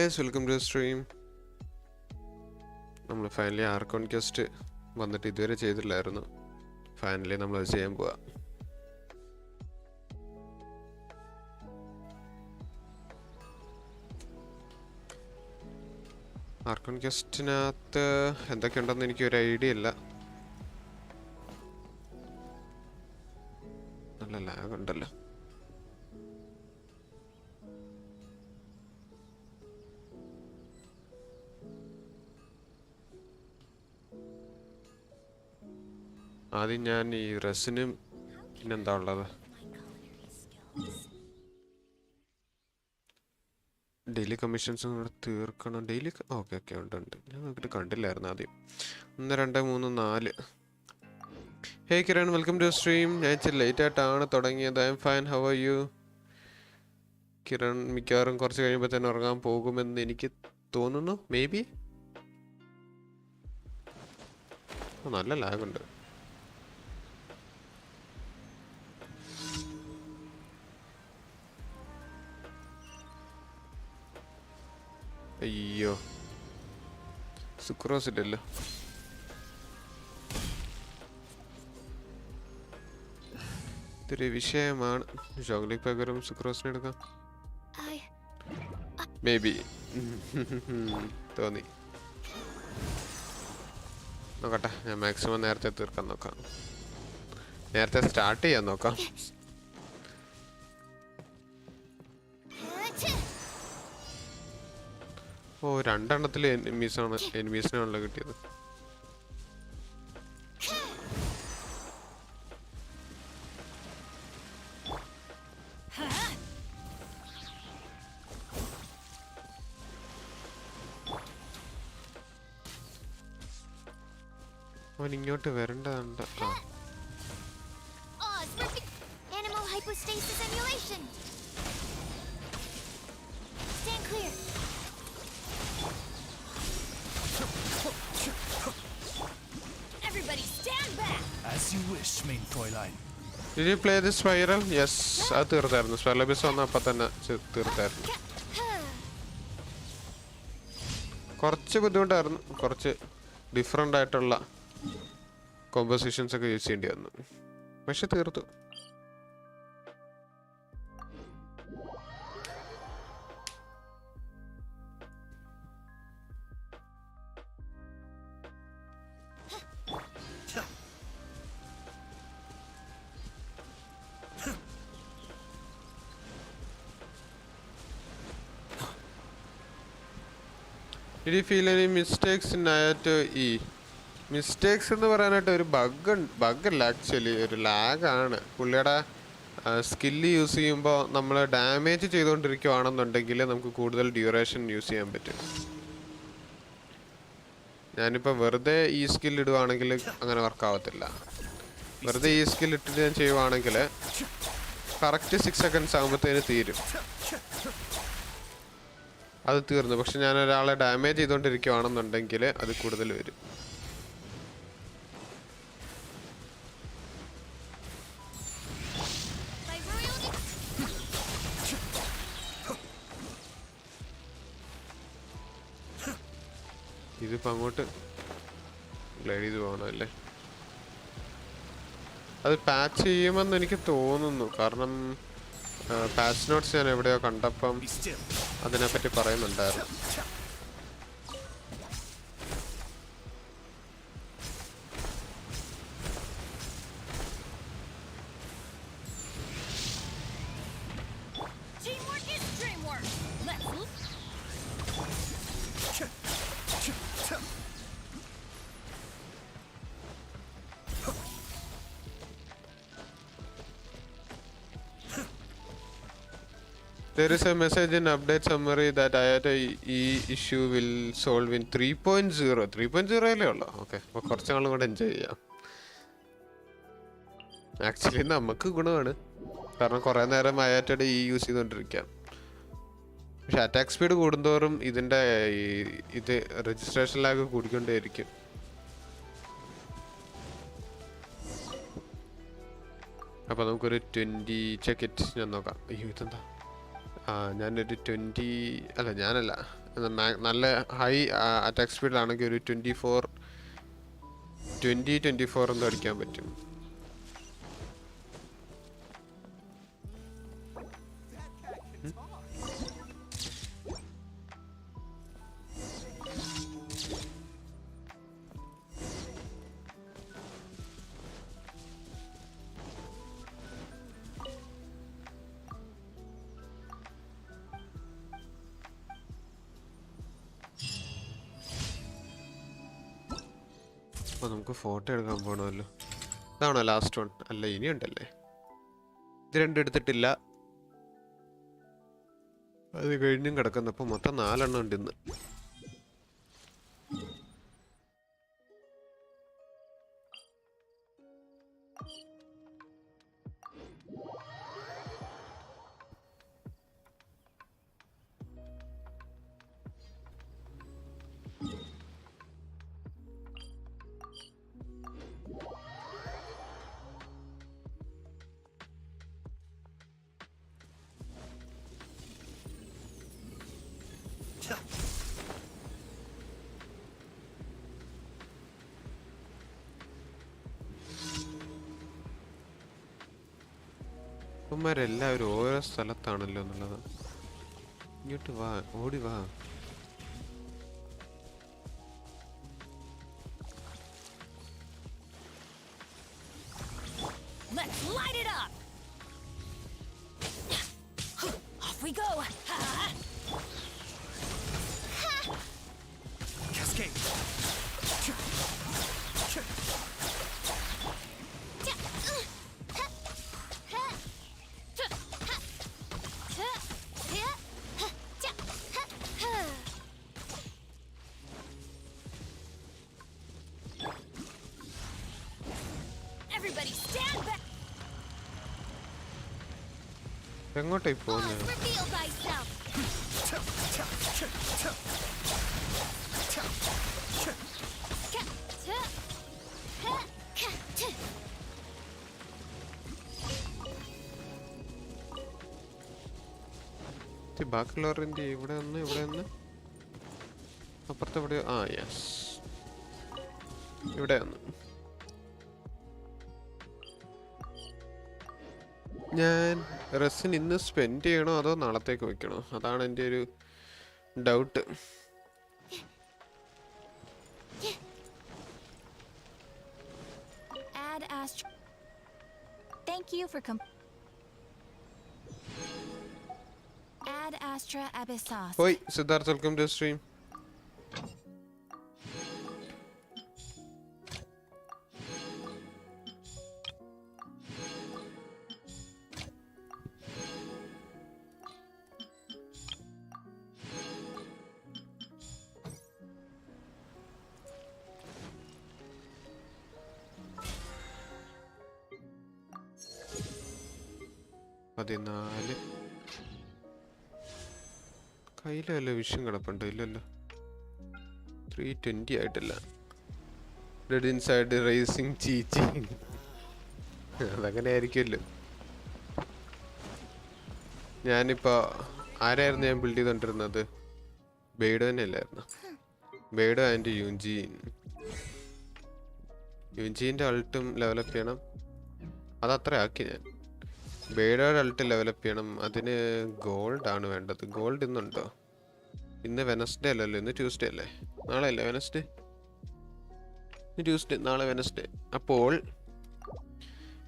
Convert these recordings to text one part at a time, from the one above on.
guys, welcome to the stream. നമ്മൾ finally argon question വന്നിട്ട് ഇതുവരെ ചെയ്തിട്ടില്ലായിരുന്നു. ഫൈനലി നമ്മൾ അത് ചെയ്യാൻ പോവാ. ആർക്കോൺ ക്വസ്റ്റിനകത്ത് എന്തൊക്കെയുണ്ടെന്ന് എനിക്കൊരു ഐഡിയ ഇല്ല. നല്ല ലാഗ് ഉണ്ടല്ലോ. ആദ്യം ഞാൻ ഈ റെസിനും പിന്നെന്താ ഉള്ളത്, ഡെയിലി കമ്മീഷൻസും കൂടെ തീർക്കണം. ഡെയിലി ഓക്കെ ഉണ്ട്. ഞാൻ നോക്കിയിട്ട് കണ്ടില്ലായിരുന്നു ആദ്യം. 1 2 3 4. Hey Kiran, welcome to stream. ഞാൻ ഇച്ചിരി ലേറ്റ് ആയിട്ടാണ് തുടങ്ങിയത്. I am fine, how are you? Kiran മിക്കവാറും കുറച്ച് കഴിയുമ്പോൾ തന്നെ ഉറങ്ങാൻ പോകുമെന്ന് എനിക്ക് തോന്നുന്നു. Maybe. നല്ല ലാഗുണ്ട്. അയ്യോ, സുക്രോസ് ഇല്ലല്ലോ. ഇതൊരു വിഷയമാണ്. ചോക്ലേറ്റ് പകരം സുക്രോസിന് എടുക്കാം. May be. തോന്നി. നോക്കട്ടെ, ഞാൻ മാക്സിമം നേരത്തെ തീർക്കാൻ നോക്കാം. നേരത്തെ സ്റ്റാർട്ട് ചെയ്യാൻ നോക്കാം. ഓ, 2 എണ്ണത്തിൽ എനിമീസിനാണല്ലോ കിട്ടിയത്. അവൻ ഇങ്ങോട്ട് വരേണ്ടതുണ്ട്. Did you play the spiral? Yes, അത് തീർത്തായിരുന്നു. സ്പൈറൽ അബിസ് വന്ന അപ്പം തന്നെ തീർത്തായിരുന്നു. കുറച്ച് ബുദ്ധിമുട്ടായിരുന്നു. കുറച്ച് ഡിഫറെൻ്റ് ആയിട്ടുള്ള കോമ്പോസിഷൻസ് ഒക്കെ യൂസ് ചെയ്യേണ്ടി വന്നു. പക്ഷെ തീർത്തു. Did you feel any mistakes in IATO E? Mistakes എന്ന് പറയാനായിട്ട് ഒരു ബഗ്ഗല്ല, ആക്ച്വലി ഒരു ലാഗാണ്. പുള്ളിയുടെ സ്കില്ല് യൂസ് ചെയ്യുമ്പോൾ നമ്മൾ ഡാമേജ് ചെയ്തുകൊണ്ടിരിക്കുകയാണെന്നുണ്ടെങ്കിൽ നമുക്ക് കൂടുതൽ ഡ്യൂറേഷൻ യൂസ് ചെയ്യാൻ പറ്റും. ഞാനിപ്പോൾ വെറുതെ ഈ സ്കിൽ ഇടുവാണെങ്കിൽ അങ്ങനെ വർക്കാവത്തില്ല. വെറുതെ ഈ സ്കിൽ ഇട്ടിട്ട് ഞാൻ ചെയ്യുവാണെങ്കിൽ കറക്റ്റ് 6 സെക്കൻഡ്സ് ആകുമ്പോഴത്തേന് തീരും. അത് തീർന്നു. പക്ഷെ ഞാൻ ഒരാളെ ഡാമേജ് ചെയ്തുകൊണ്ടിരിക്കുകയാണെന്നുണ്ടെങ്കിൽ അത് കൂടുതൽ വരും. ഇതിപ്പോൾ അങ്ങോട്ട് ഗ്ലൈഡ് ചെയ്ത് പോകണമല്ലേ. അത് പാച്ച് ചെയ്യുമെന്ന് എനിക്ക് തോന്നുന്നു. കാരണം പാച്ച് നോട്ട്സ് ഞാൻ എവിടെയോ കണ്ടപ്പം അതിനെപ്പറ്റി പറയുന്നുണ്ടായിരുന്നു. There is a message in update summary that IATA E issue will solve in 3.0. 3.0 അല്ലേ ഉള്ളൂ. ഓക്കെ, അപ്പോൾ കുറച്ച് നാളും കൂടെ എൻജോയ് ചെയ്യാം. ആക്ച്വലി നമുക്ക് ഗുണമാണ്. കാരണം കുറേ നേരം IATA E യൂസ് ചെയ്തുകൊണ്ടിരിക്കാം. പക്ഷെ അറ്റാക്ക് സ്പീഡ് കൂടുന്തോറും ഇതിൻ്റെ ഇത് രജിസ്ട്രേഷൻ ലാഗ് കൂടിക്കൊണ്ടേയിരിക്കും. അപ്പോൾ നമുക്കൊരു 20 ചെക്ക് ഇറ്റ് ഞാൻ നോക്കാം. അയ്യോ, ഇതെന്താ? ഞാനൊരു 20 അല്ല, ഞാനല്ല, നല്ല ഹൈ അറ്റാക്ക് സ്പീഡിലാണെങ്കിൽ ഒരു 24 എന്തോ അടിക്കാൻ പറ്റും. അപ്പോൾ നമുക്ക് ഫോട്ടോ എടുക്കാൻ പോകണമല്ലോ. ഇതാണോ ലാസ്റ്റ് വൺ? അല്ല, ഇനിയുണ്ടല്ലേ. ഇത് രണ്ടും എടുത്തിട്ടില്ല. അത് കഴിഞ്ഞും കിടക്കുന്നപ്പോൾ മൊത്തം 4 ഉണ്ട് ഇന്ന്. ഇവന്മാരെല്ലാവരും ഓരോ സ്ഥലത്താണല്ലോ എന്നുള്ളത്. ഇങ്ങോട്ട് വാ, ഓടി വാ. എങ്ങോട്ടായി പോകുന്നത്? ബാക്കിയുള്ളവരുടെ ഇവിടെ ഒന്ന് അപ്പുറത്തെ എവിടെയോ. യെസ്, ഇവിടെ ഒന്ന്. ഞാൻ റെസിന് ഇന്ന് സ്പെൻഡ് ചെയ്യണോ അതോ നാളത്തേക്ക് വെക്കണോ? അതാണ് എൻ്റെ ഒരു doubt. Hoi, Siddharth, welcome to the stream. കയ്യിലല്ല വിഷം കിടപ്പുണ്ട്. ഇല്ലല്ലോ, 320 ആയിട്ടില്ല. ഡെഡ് ഇൻസൈഡ് റേസിംഗ് ചീച്ചി. അതങ്ങനെ ആയിരിക്കുമല്ലോ. ഞാനിപ്പോ ആരായിരുന്നു ഞാൻ ബിൽഡ് ചെയ്തോണ്ടിരുന്നത്? ബെയ്ഡോ തന്നെ അല്ലായിരുന്നു? ബെയ്ഡോ ആൻഡ് യുഞ്ചീൻ്റെ അൾട്ടും ഡെവലപ്പ് ചെയ്യണം. അതത്ര ആക്കി ഞാൻ. ബെയ്ഡോയുടെ അൾട്ട് ഡെവലപ്പ് ചെയ്യണം. അതിന് ഗോൾഡ് ആണ് വേണ്ടത്. ഗോൾഡ് ഇന്നുണ്ടോ? ഇന്ന് വെനസ്ഡേ അല്ലല്ലോ, ഇന്ന് ട്യൂസ്ഡേ അല്ലേ? നാളെ അല്ലേ വെനസ്ഡേ? ഇന്ന് ട്യൂസ്ഡേ, നാളെ വെനസ്ഡേ. അപ്പോൾ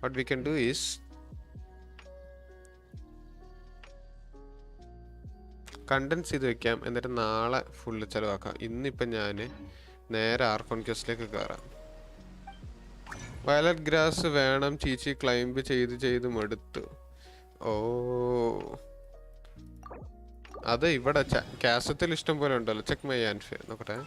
what we can do is condense ചെയ്ത് വെക്കാം, എന്നിട്ട് നാളെ ഫുള്ള് ചിലവാക്കാം. ഇന്നിപ്പം ഞാൻ നേരെ ആർക്കോൺ ക്വസ്റ്റിലേക്ക് കയറാം. വയലറ്റ് ഗ്രാസ് വേണം ചീച്ചി, ക്ലൈംബ് ചെയ്ത് മടുത്തു. ഓ, അത് ഇവിടെ കാസത്തിൽ ഇഷ്ടം പോലെ ഉണ്ടല്ലോ. ചെക്ക് മൈ ആൻഡ് നോക്കട്ടെ.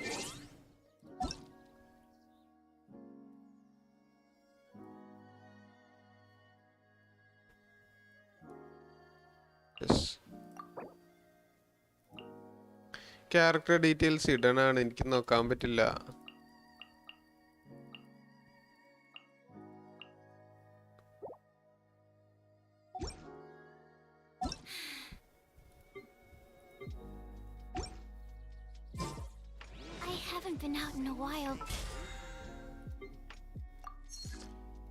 ക്യാരക്ടർ ഡീറ്റെയിൽസ് ഇടണാണ്, എനിക്ക് നോക്കാൻ പറ്റില്ല. been out in a while.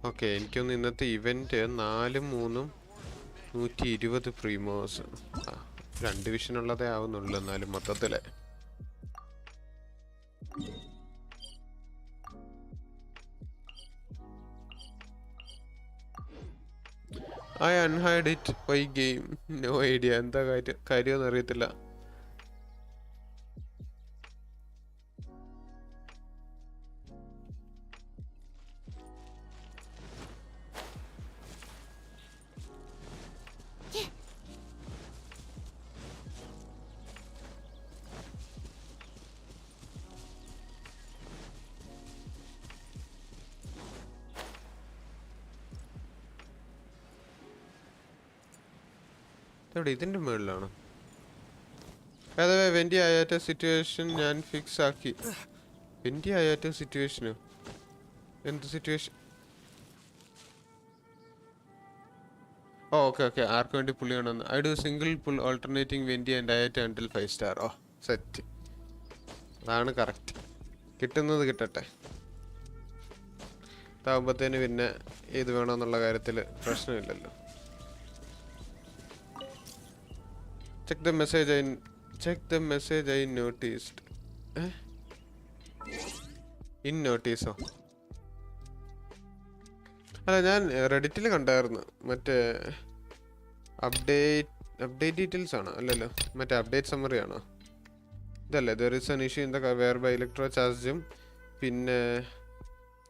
Okay, എനിക്കൊന്ന് ഇന്നത്തെ ഇവന്റ് 4 3 120 പ്രീമോസ്. 2 വിഷൻ ഉള്ളതേ ആവുന്നുള്ളൂ എന്നാലും മൊത്തത്തില്. I unhide it by game. No idea. എന്താ കാര്യമൊന്നും അറിയത്തില്ല. എവിടെ ഇതിൻ്റെ മുകളിലാണ്? അതെ, വെൻറ്റി ആയാറ്റ സിറ്റുവേഷൻ ഞാൻ ഫിക്സ് ആക്കി. വെൻറ്റി ആയാറ്റ സിറ്റുവേഷനോ? എന്ത് സിറ്റുവേഷൻ? ഓ ഓക്കെ ഓക്കെ, ആർക്ക് വേണ്ടി പുള്ളി ആണെന്ന്. I do single pull alternating Venti and Ayato until 5 star. Oh set, അതാണ് കറക്റ്റ്. കിട്ടുന്നത് കിട്ടട്ടെ. ഇതാകുമ്പോഴത്തേന് പിന്നെ ഏത് വേണമെന്നുള്ള കാര്യത്തിൽ പ്രശ്നമില്ലല്ലോ. Check the message I noticed. In notice. അല്ല, ഞാൻ റെഡിറ്റിൽ കണ്ടായിരുന്നു. മറ്റേ അപ്ഡേറ്റ് ഡീറ്റെയിൽസ് ആണോ? അല്ലല്ലോ, മറ്റേ അപ്ഡേറ്റ് സമ്മറി ആണോ? ഇതല്ലേ, there is an issue in the whereby electro chargeും പിന്നെ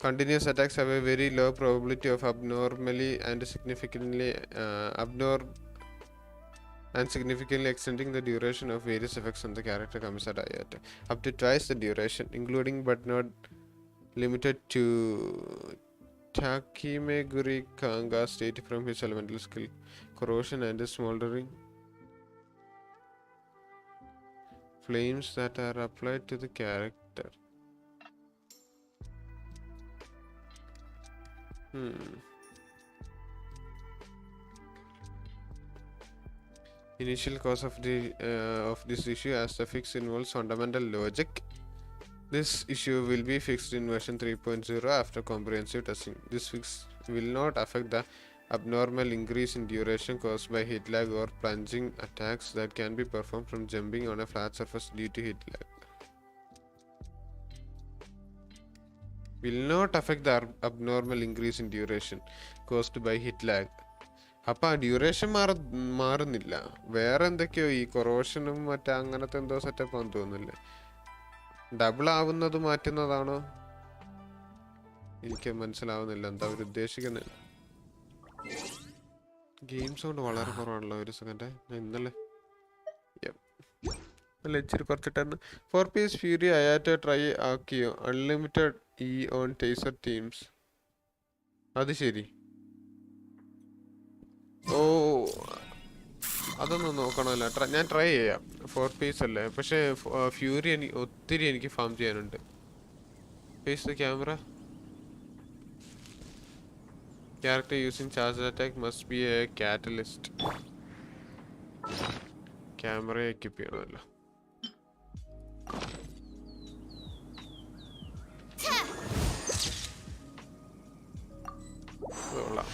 continuous attacks have a very low probability of abnormally and significantly extending the duration of various effects on the character comes at IAT up to twice the duration, including but not limited to Takimeguri Kanga state from his elemental skill, corrosion and smoldering flames that are applied to the character. Initial cause of this issue, as the fix involves fundamental logic. This issue will be fixed in version 3.0 after comprehensive testing. This fix will not affect the abnormal increase in duration caused by hit lag or plunging attacks that can be performed from jumping on a flat surface due to hit lag. Will not affect the abnormal increase in duration caused by hit lag. അപ്പം ആ duration മാറുന്നില്ല. വേറെ എന്തൊക്കെയോ ഈ കൊറോഷനും മറ്റേ അങ്ങനത്തെ എന്തോ setup ആണെന്ന് തോന്നുന്നില്ലേ? ഡബിൾ ആവുന്നത് മാറ്റുന്നതാണോ? എനിക്ക് മനസ്സിലാവുന്നില്ല എന്താ അവർ ഉദ്ദേശിക്കുന്നത്. ഗെയിം സൗണ്ട് വളരെ കുറവാണല്ലോ. ഒരു സെക്കൻഡ്, ഇന്നലെ ഇച്ചിരി കുറച്ചിട്ടായിരുന്നു. 4 piece ഫ്യൂരി അയാറ്റോ ട്രൈ ആക്കിയോ? Unlimited E on taser teams. അത് ശരി. ഓ, അതൊന്നും നോക്കണമല്ലോ. ഞാൻ ട്രൈ ചെയ്യാം. 4 piece അല്ലേ, പക്ഷേ ഫ്യൂരി ഒത്തിരി എനിക്ക് ഫാം ചെയ്യാനുണ്ട്. Face the camera. Character using charge attack must be a catalyst. Camera equip ചെയ്യണമല്ലോ. കൊള്ളാം.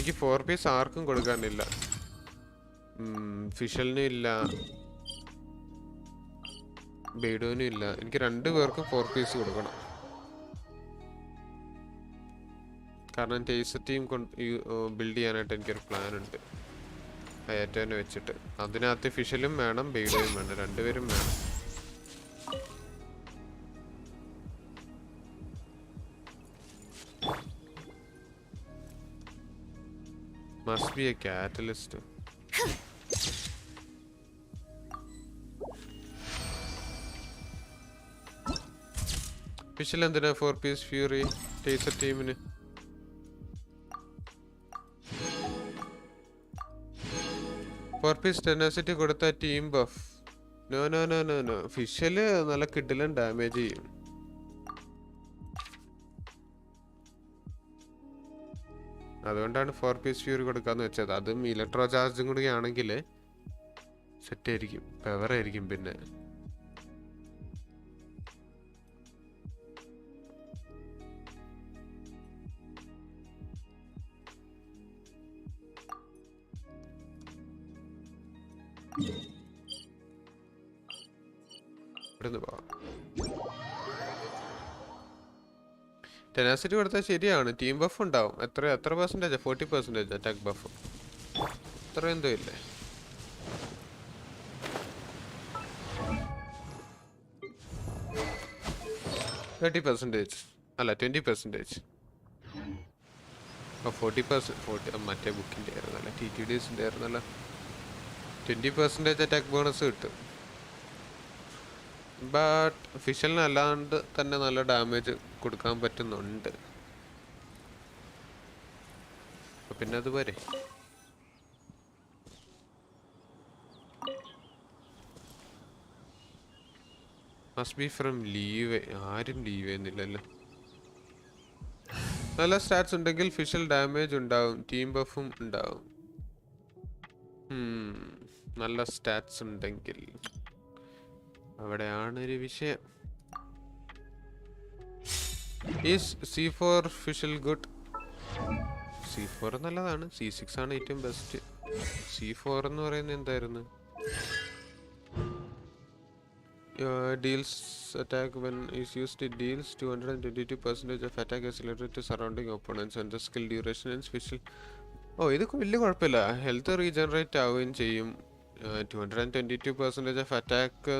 എനിക്ക് 4 piece ആർക്കും കൊടുക്കാനില്ല. ഫിഷലിനും ഇല്ല, ബെയ്ഡോനും ഇല്ല. എനിക്ക് 2 പേർക്കും 4 piece കൊടുക്കണം. കാരണം ടേസർ ടീം ബിൽഡ് ചെയ്യാനായിട്ട് എനിക്കൊരു പ്ലാൻ ഉണ്ട്. അയാറ്റോനെ വെച്ചിട്ട് അതിനകത്ത് ഫിഷലും വേണം, ബെയ്ഡോയും വേണം, 2 പേരും വേണം. Must be a catalyst. ഫിഷൽ എന്തിനാ 4 piece ഫ്യൂറി ടേസർ ടീമിന്? ഫോർ പീസ് ടെനാസിറ്റി കൊടുത്ത team buff. No no no no no, Fischl നല്ല കിഡിലും ഡാമേജ് ചെയ്യും. അതുകൊണ്ടാണ് 4 piece ഫ്യൂറി കൊടുക്കാന്ന് വെച്ചത്. അതും ഇലക്ട്രോ ചാർജും കൂടി ആണെങ്കിൽ സെറ്റായിരിക്കും, പവറായിരിക്കും. പിന്നെ ഇവിടുന്ന് പോവാം. ടെനാസിറ്റി കൊടുത്താൽ ശരിയാണ്, ടീം ബഫ് ഉണ്ടാവും. എത്ര പെർസെൻറ്റേജാ? 40% അറ്റാക്ക് ബഫ്. അത്ര എന്തോ ഇല്ലേ? അല്ല 20%. 40%. മറ്റേ ബുക്കിൻ്റെ ആയിരുന്നല്ലോ, TTDസിൻ്റെ ആയിരുന്നല്ലോ. 20% അറ്റാക്ക് ബോണസ് കിട്ടും. ബട്ട് ഫിഷലിന് അല്ലാണ്ട് തന്നെ നല്ല ഡാമേജ് കൊടുക്കാൻ പറ്റുന്നുണ്ട്. പിന്നെ അത് പോരെ. Must be from leave. ആരും ലീവ് ചെയ്യുന്നില്ലല്ലോ. നല്ല സ്റ്റാറ്റ്സ് ഉണ്ടെങ്കിൽ ഫിഷൽ ഡാമേജ് ഉണ്ടാവും, ടീം ബഫും ഉണ്ടാവും. നല്ല സ്റ്റാറ്റ്സ് ഉണ്ടെങ്കിൽ അവിടെയാണ് ഒരു വിഷയം. Is C4 ഫിഷൽ good? C4 നല്ലതാണ്, C6 ആണ് ഏറ്റവും ബെസ്റ്റ്. C4 എന്ന് പറയുന്നത് എന്തായിരുന്നു? Deals attack when is used, it deals 222% of attack accelerated to surrounding opponents and the skill duration and special. ഇതൊക്കെ വലിയ കുഴപ്പമില്ല. ഹെൽത്ത് റീജനറേറ്റ് ആവുകയും ചെയ്യും. 222% of attack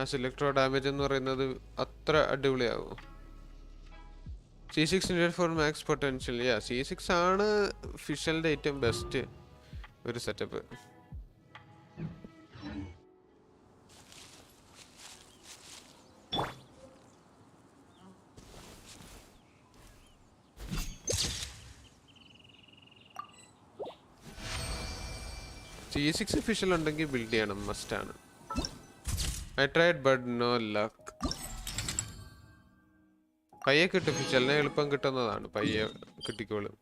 as electro damage എന്ന് പറയുന്നത് അത്ര അടിപൊളിയാവും. C6 needed for max potential. C6 ആണ് ഫിഷലിൻ്റെ ഏറ്റവും ബെസ്റ്റ് ഒരു സെറ്റപ്പ്. C6 ഫിഷൽ ഉണ്ടെങ്കിൽ ബിൽഡ് ചെയ്യണം, മസ്റ്റാണ്. I tried but no luck. പയ്യെ കിട്ടും, ഫിഷലിനെ എളുപ്പം കിട്ടുന്നതാണ്, പയ്യെ കിട്ടിക്കോളും.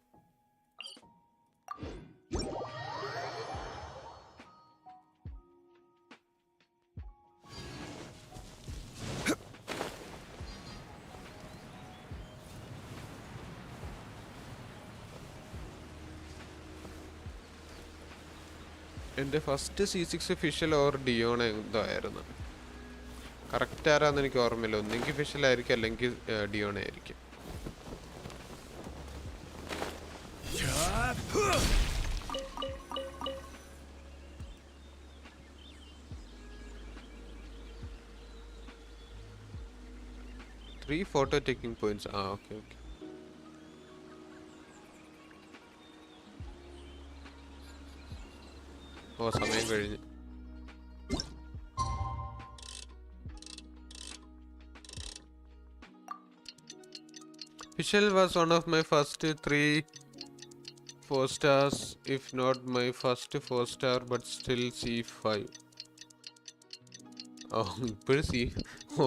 എൻ്റെ ഫസ്റ്റ് C6 ഫിഷൽ ഓർ ഡിയോണ എന്തോ ആയിരുന്നു. കറക്റ്റ് ആരാന്ന് എനിക്ക് ഓർമ്മയില്ല. ഒന്നെങ്കിൽ ഫിഷൽ ആയിരിക്കും, അല്ലെങ്കിൽ ഡിയോണ ആയിരിക്കും. Three photo taking points. Okay. സമയം കഴിഞ്ഞ്. Fischl was one of my first 3 4 stars, if not my first 4 star, but still C5. ഇപ്പോഴും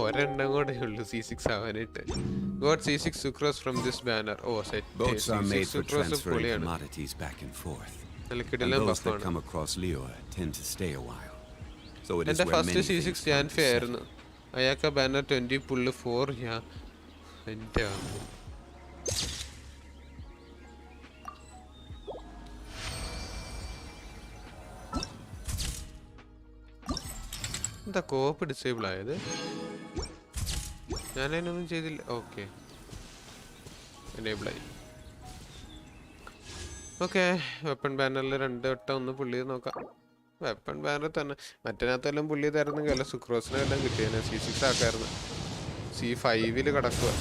ഒരെണ്ണം കൂടെ ഉള്ളു C6 ആവാനായിട്ട്. Got C6 sucrose from this banner. Set. Boats are made for transferring commodities back and forth. And those that come across Leo tend to stay a while. So it is where many C6 Janfe ആയിരുന്നു. അയാൾക്ക് banner 20 പുള്ള് 4. എൻ്റെ എന്താ കോപ്പ് disable ആയത്? ഞാനതിനൊന്നും ചെയ്തില്ല. Okay, എനേബിളായി. Okay, weapon ബാനറിൽ 2 വട്ടം ഒന്ന് പുള്ളി ചെയ്ത് നോക്കാം. വെപ്പൺ ബാനർ തന്നെ മറ്റേനകത്തെല്ലാം പുള്ളി ചെയ്തായിരുന്നെങ്കിൽ അല്ല സുക്രോസിനെല്ലാം കിട്ടിയേനെ. C6 ആക്കായിരുന്നു. C5 കിടക്കുക.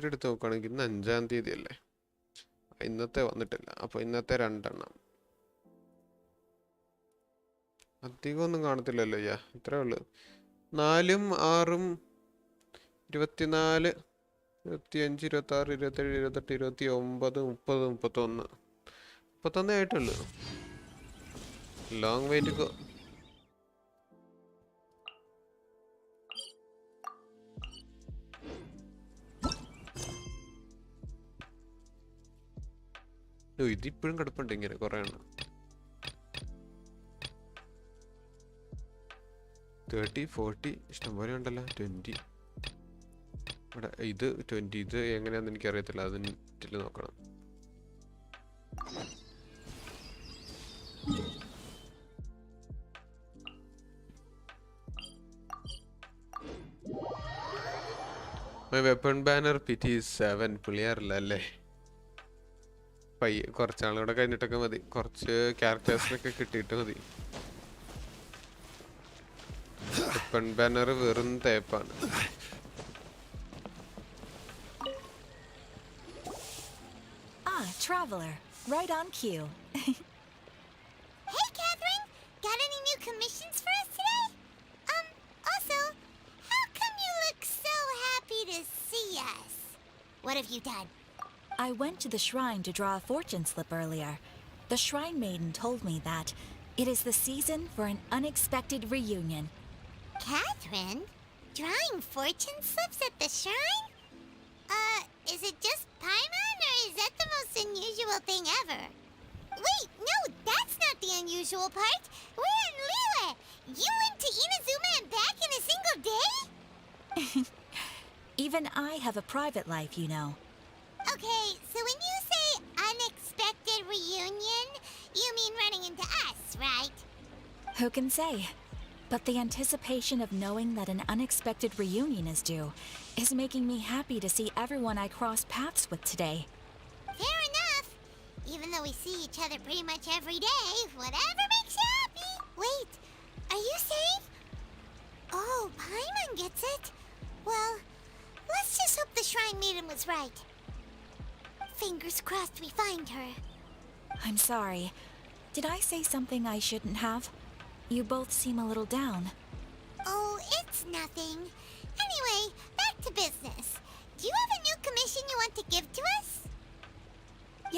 എടുത്ത് നോക്കുകയാണെങ്കിൽ ഇന്ന് 5-ാം തീയതി അല്ലേ, ഇന്നത്തെ വന്നിട്ടില്ല. അപ്പോൾ ഇന്നത്തെ 2 എണ്ണം അധികം ഒന്നും കാണത്തില്ലല്ലോ. ഇത്രേ ഉള്ളു. 4ഉം 6ഉം 24 25 26 27 28 29 30 31 ആയിട്ടുള്ളൂ. Long wait. ഇതിപ്പോഴും കിടപ്പുണ്ട് ഇങ്ങനെ കുറേ എണ്ണം. 30, 40 ഇഷ്ടംപോലെ ഉണ്ടല്ലോ. 20 ഇവിടെ ഇത് 20. ഇത് എങ്ങനെയാണെന്ന് എനിക്കറിയത്തില്ല, അത് നെറ്റിൽ നോക്കണം. My weapon banner pity is 7. പുള്ളിയാറില്ല അല്ലേ? പയ്യെ കുറച്ചാളുകൂടെ കഴിഞ്ഞിട്ടൊക്കെ മതി. കുറച്ച് ക്യാരക്ടേഴ്സിനൊക്കെ കിട്ടിയിട്ട് മതി. വെപ്പൺ ബാനർ വെറും തേപ്പാണ്. Traveler, right on cue. Hey, Catherine! Got any new commissions for us today? Also, how come you look so happy to see us? What have you done? I went to the shrine to draw a fortune slip earlier. The shrine maiden told me that it is the season for an unexpected reunion. Catherine? Drawing fortune slips at the shrine? Is it just Paimon, or is that the most unusual thing ever? Wait, no, that's not the unusual part. We're in Liyue. You went to Inazuma and back in a single day? Even I have a private life, you know. Okay, so when you say unexpected reunion, you mean running into us, right? Who can say? But the anticipation of knowing that an unexpected reunion is due is making me happy to see everyone I cross paths with today. Fair enough. Even though we see each other pretty much every day, whatever makes you happy. Wait, are you saying? Oh, Paimon gets it. Well, let's just hope the Shrine Maiden was right. Fingers crossed we find her. I'm sorry. Did I say something I shouldn't have? You both seem a little down. Oh, it's nothing. Anyway, back to business. Do you have a new commission you want to give to us?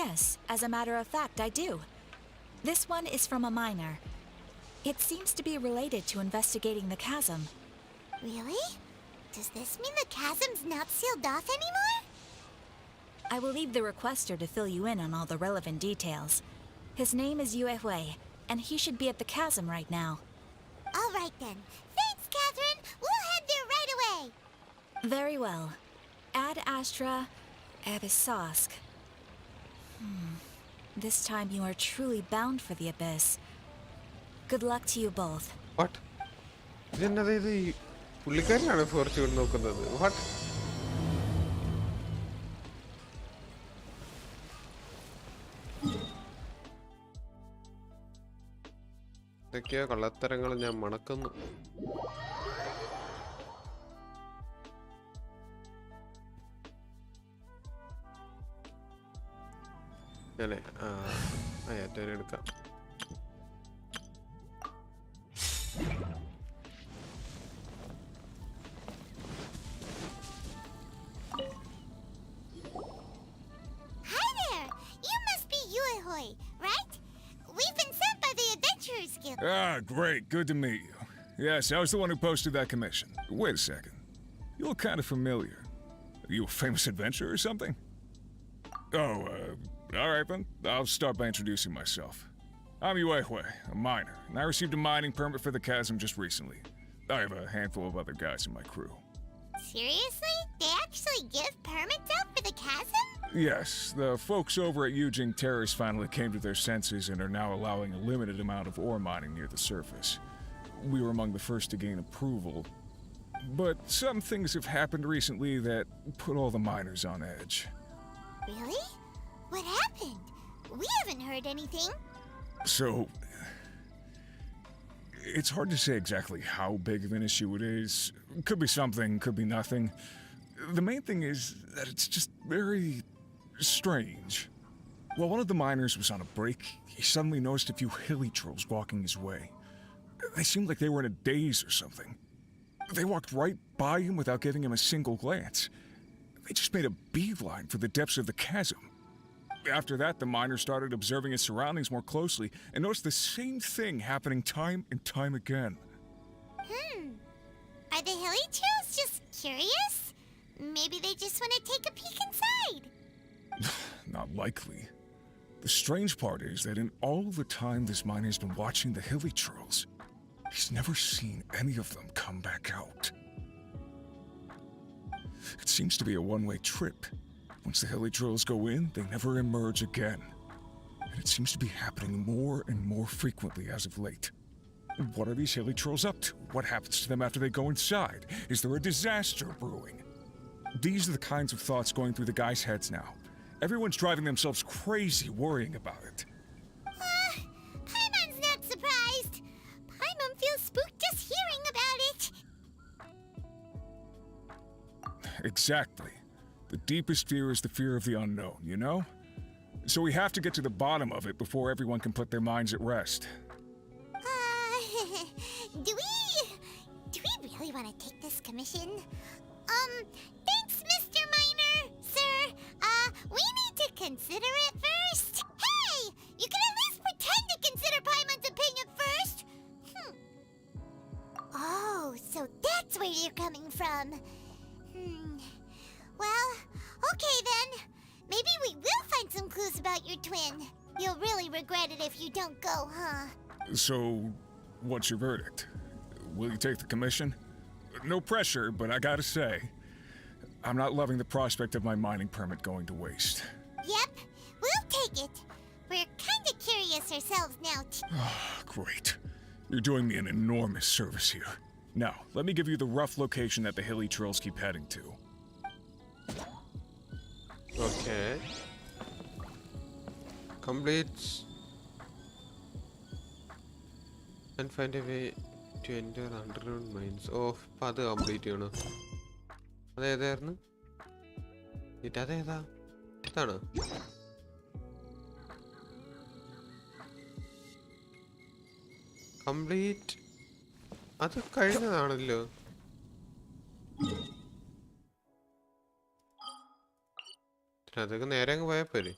Yes, as a matter of fact, I do. This one is from a miner. It seems to be related to investigating the chasm. Really? Does this mean the chasm's not sealed off anymore? I will leave the requester to fill you in on all the relevant details. His name is Yue Hui, and he should be at the chasm right now. All right then. Thanks, Catherine. We'll head there right away. Very well. Ad Astra Abyssosque. This time you are truly bound for the abyss. Good luck to you both. What? ഇതെന്നത് ഇത് ഈ പുള്ളിക്കാരനാണ് Fortune നോക്കുന്നത്? What? ഇതൊക്കെയോ കള്ളത്തരങ്ങൾ ഞാൻ മണക്കുന്നു. ഞാനേ ഏറ്റവും എടുക്കാം. Hi there. You must be Yuehoi, right? We've been sent by the Adventurers Guild. Ah, great. Good to meet you. Yes, I was the one who posted that commission. Wait a second. You look kind of familiar. Are you a famous adventurer or something? Oh, all right then. I'll start by introducing myself. I'm Yue Hui, a miner, and I received a mining permit for the chasm just recently. I have a handful of other guys in my crew. Seriously? They actually give permits out for the chasm? Yes, the folks over at Yujing Terrace finally came to their senses and are now allowing a limited amount of ore mining near the surface. We were among the first to gain approval, but some things have happened recently that put all the miners on edge. Really? What happened? We haven't heard anything. So, it's hard to say exactly how big of an issue it is. Could be something, could be nothing. The main thing is that it's just very strange. While one of the miners was on a break, he suddenly noticed a few hilly trolls walking his way. They seemed like they were in a daze or something. They walked right by him without giving him a single glance. They just made a beeline for the depths of the chasm. After that, the miner started observing his surroundings more closely and noticed the same thing happening time and time again. Are the hilly trolls just curious? Maybe they just want to take a peek inside. Not likely. The strange part is that in all the time this miner's been watching the hilly trolls, he's never seen any of them come back out. It seems to be a one-way trip. Once the hilly trolls go in, they never emerge again. And it seems to be happening more and more frequently as of late. What are these hilly trolls up to? What happens to them after they go inside? Is there a disaster brewing? These are the kinds of thoughts going through the guys' heads now. Everyone's driving themselves crazy worrying about it. Paimon's not surprised. Paimon feels spooked just hearing about it. Exactly. The deepest fear is the fear of the unknown, you know? So we have to get to the bottom of it before everyone can put their minds at rest. Do we really want to take this commission? Thanks, Mr. Miner, sir. We need to consider it first. Hey, you can at least pretend to consider Paimon's opinion first. Oh, so that's where you're coming from. Well, okay then. Maybe we will find some clues about your twin. You'll really regret it if you don't go, huh? So, what's your verdict? Will you take the commission? No pressure, but I gotta say, I'm not loving the prospect of my mining permit going to waste. Yep, we'll take it. We're kinda curious ourselves now, Great. You're doing me an enormous service here. Now, let me give you the rough location that the hilly trolls keep heading to. Okay. Completes and find a way to enter underground mines. Oh, path complete ചെയ്യണോ? അതേതായിരുന്നു? അതേതാ? ഇതാണോ? Complete അത് കഴിഞ്ഞതാണല്ലോ. അതൊക്കെ നേരെ അങ്ങ് പോയാൽ പോരെ.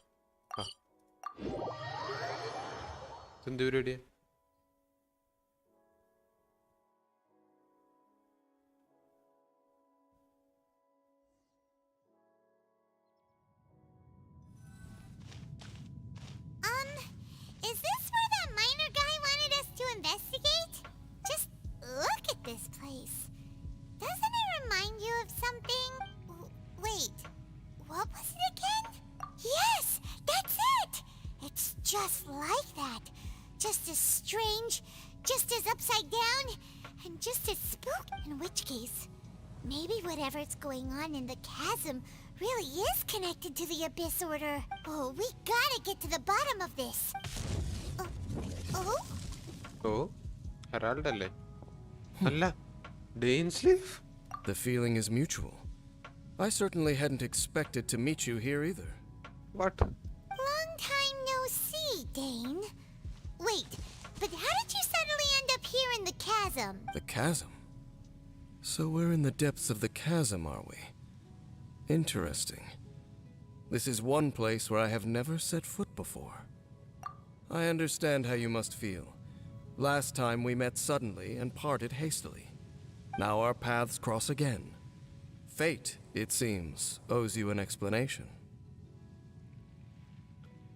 ആ എന്ത് പരിപാടിയാ? Is this where that miner guy wanted us to investigate? Just look at this place. Doesn't it remind you of something? Wait, what was it again? Yes, that's it! It's just like that. Just as strange, just as upside down, and just as spooked. In which case, maybe whatever's going on in the chasm really is connected to the Abyss Order. Oh, we gotta get to the bottom of this. Oh? Oh, Herald അല്ലേ? അല്ല, Dainsleif? The feeling is mutual. I certainly hadn't expected to meet you here either. What? Long time no see, Dane. Wait, but how did you suddenly end up here in the chasm? The chasm? So we're in the depths of the chasm, are we? Interesting. This is one place where I have never set foot before. I understand how you must feel. Last time we met suddenly and parted hastily. Now our paths cross again. Fate, it seems, owes you an explanation.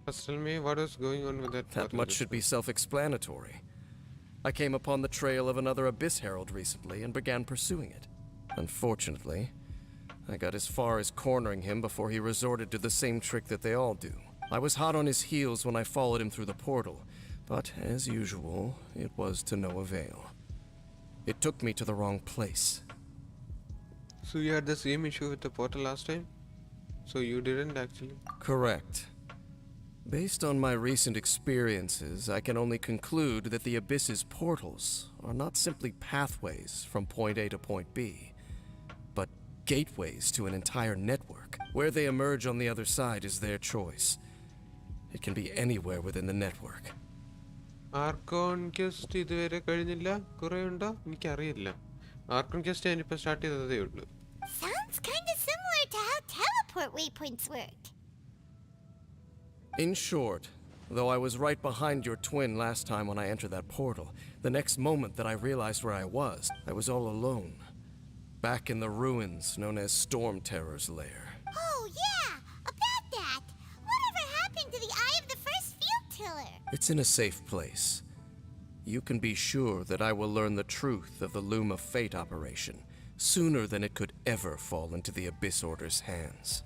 First tell me what is going on with that. That much should be self-explanatory. I came upon the trail of another Abyss Herald recently and began pursuing it. Unfortunately, I got as far as cornering him before he resorted to the same trick that they all do. I was hot on his heels when I followed him through the portal, but as usual, it was to no avail. It took me to the wrong place. So you had the same issue with the portal last time? So you didn't actually? Correct. Based on my recent experiences, I can only conclude that the Abyss's portals are not simply pathways from point A to point B, but gateways to an entire network. Where they emerge on the other side is their choice. It can be anywhere within the network. Archon quest ഇതുവരെ കഴിഞ്ഞില്ല. കുറേ ഉണ്ടോ? എനിക്കറിയില്ല. Archon quest ഞാനിപ്പോൾ start ചെയ്തതേ ഉള്ളൂ. Sounds kinda similar to how teleport waypoints work. In short, though I was right behind your twin last time when I entered that portal, the next moment that I realized where I was all alone. Back in the ruins known as Storm Terror's lair. Oh, yeah! About that! Whatever happened to the Eye of the First It's in a safe place. You can be sure that I will learn the truth of the Loom of Fate operation sooner than it could ever fall into the Abyss Order's hands.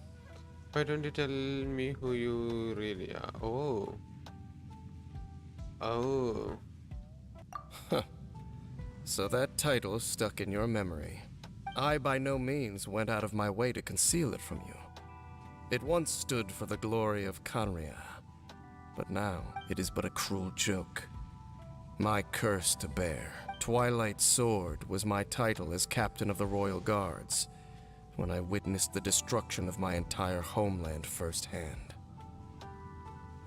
Why don't you tell me who you really are? Oh. Oh. So that title stuck in your memory. I by no means went out of my way to conceal it from you. It once stood for the glory of Kanria, but now it is but a cruel joke. My curse to bear. Twilight Sword was my title as captain of the Royal Guards when I witnessed the destruction of my entire homeland firsthand.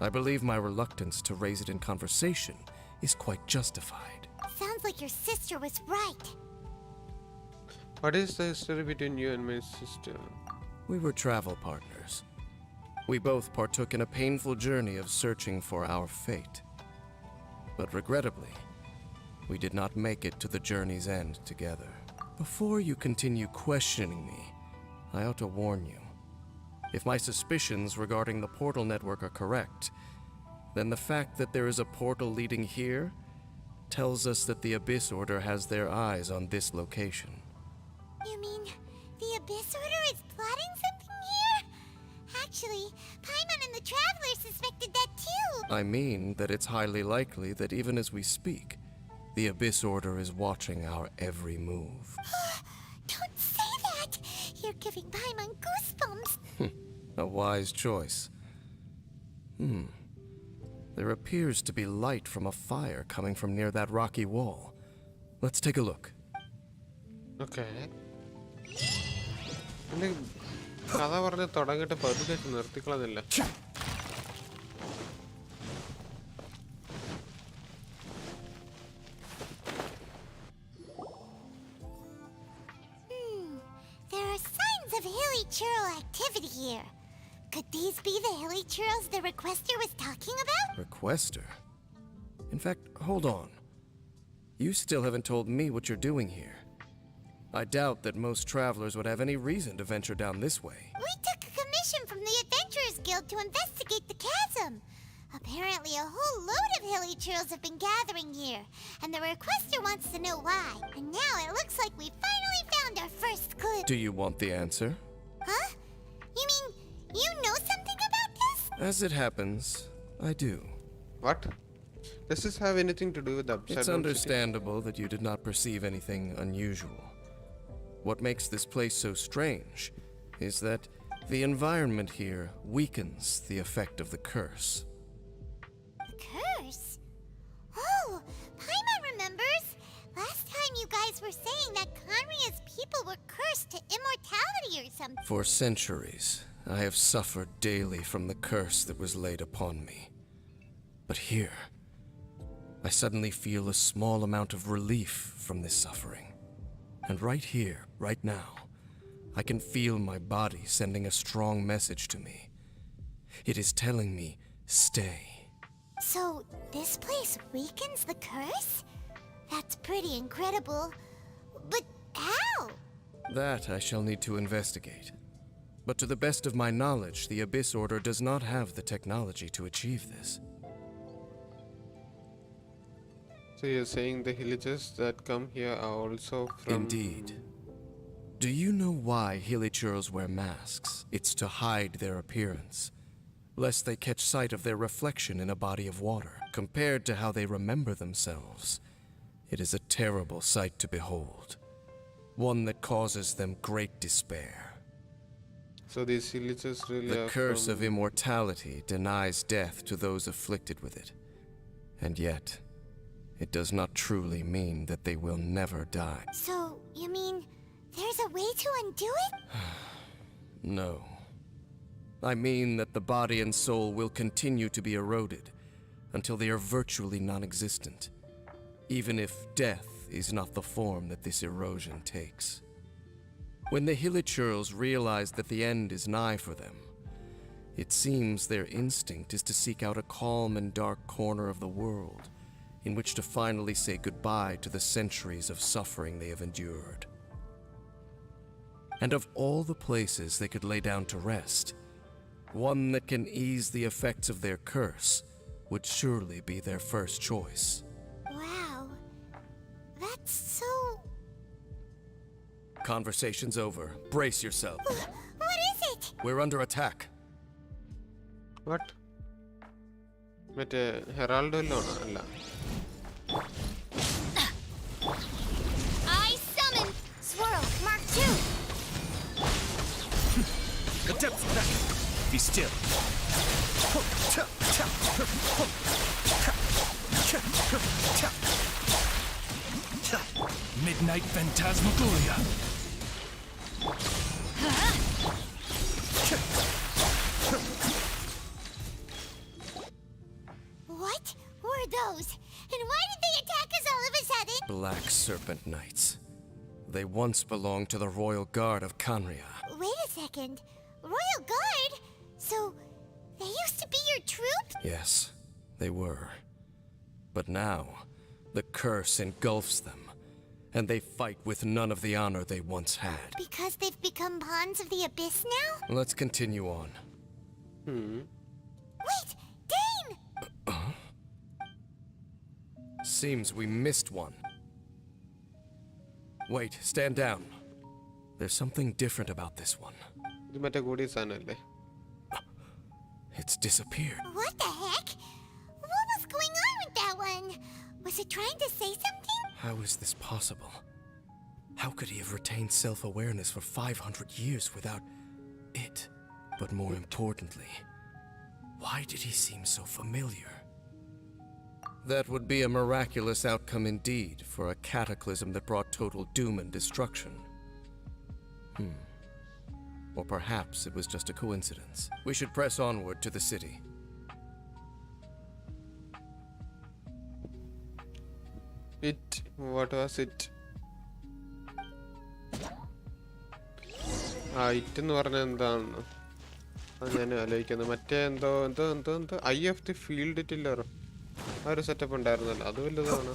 I believe my reluctance to raise it in conversation is quite justified. Sounds like your sister was right. What is the history between you and my sister? We were travel partners. We both partook in a painful journey of searching for our fate. But regrettably, we did not make it to the journey's end together. Before you continue questioning me, I ought to warn you. If my suspicions regarding the portal network are correct, then the fact that there is a portal leading here tells us that the Abyss Order has their eyes on this location. You mean the Abyss Order is plotting something here? Actually, Paimon and the Traveler suspected that too. I mean that it's highly likely that even as we speak, the Abyss Order is watching our every move. Don't say that! You're giving Paimon goosebumps. A wise choice. There appears to be light from a fire coming from near that rocky wall. Let's take a look. Okay. കഥ പറഞ്ഞ് തുടങ്ങിയിട്ട് പതുക്കെ നിർത്തിക്കളഞ്ഞില്ല. There are signs of hilly churl activity here. Could these be the hilly churls the requester was talking about? Requester? In fact, hold on. You still haven't told me what you're doing here. I doubt that most travelers would have any reason to venture down this way. We took a commission from the Adventurers Guild to investigate the chasm. Apparently a whole load of hilly churls have been gathering here, and the requester wants to know why. And now it looks like we finally found our first clue. Do you want the answer? Huh? You mean you know something about this? As it happens, I do. What? Does this have anything to do with the upside It's down understandable that you did not perceive anything unusual. What makes this place so strange is that the environment here weakens the effect of the curse. The curse? Oh, Paimon remembers. Last time you guys were saying that Kanria's people were cursed to immortality or something. For centuries, I have suffered daily from the curse that was laid upon me. But here, I suddenly feel a small amount of relief from this suffering. And right here, right now, I can feel my body sending a strong message to me. It is telling me, stay. So, this place weakens the curse? That's pretty incredible. But how? That I shall need to investigate. But to the best of my knowledge, the Abyss Order does not have the technology to achieve this. So you're saying the villagers that come here are also from... Indeed. Do you know why Hilichurls wear masks? It's to hide their appearance, lest they catch sight of their reflection in a body of water. Compared to how they remember themselves, it is a terrible sight to behold. One that causes them great despair. So these villagers really The are curse from... of immortality denies death to those afflicted with it. And yet, it does not truly mean that they will never die. So, you mean there's a way to undo it? No. I mean that the body and soul will continue to be eroded until they are virtually non-existent, even if death is not the form that this erosion takes. When the Hilichurls realize that the end is nigh for them, it seems their instinct is to seek out a calm and dark corner of the world in which to finally say goodbye to the centuries of suffering they have endured. And of all the places they could lay down to rest, one that can ease the effects of their curse would surely be their first choice. Wow. That's so... Conversation's over. Brace yourself. What is it? We're under attack. What? മറ്റേ ഹെറാൾഡോയിലാണോ? അല്ല. I summon Swirl Mark II. The depths back. Be still. Midnight Phantasmagoria. What were those? And why did they attack us all of a sudden? Black Serpent Knights. They once belonged to the Royal Guard of Kanria. Wait a second. Royal Guard? So, they used to be your troop? Yes, they were. But now, the curse engulfs them, and they fight with none of the honor they once had. Because they've become pawns of the Abyss now? Let's continue on. Wait! Dane! Seems we missed one. Wait, stand down. There's something different about this one. ഇത് മറ്റേ കൂടി സാധനമല്ലേ? It's disappeared. What the heck? What was going on with that one? Was it trying to say something? How is this possible? How could he have retained self-awareness for 500 years without it? But more importantly, why did he seem so familiar? That would be a miraculous outcome indeed for a cataclysm that brought total doom and destruction. Or perhaps it was just a coincidence. We should press onward to the city. It. What was it? It എന്ന് പറഞ്ഞാൽ എന്താണെന്ന് അത് ഞാൻ ആലോചിക്കുന്നത്. മറ്റേ എന്തോ I of the field ടില്ലറോ ആ ഒരു സെറ്റപ്പ് ഉണ്ടായിരുന്നല്ലോ, അത് വലുതാണ്.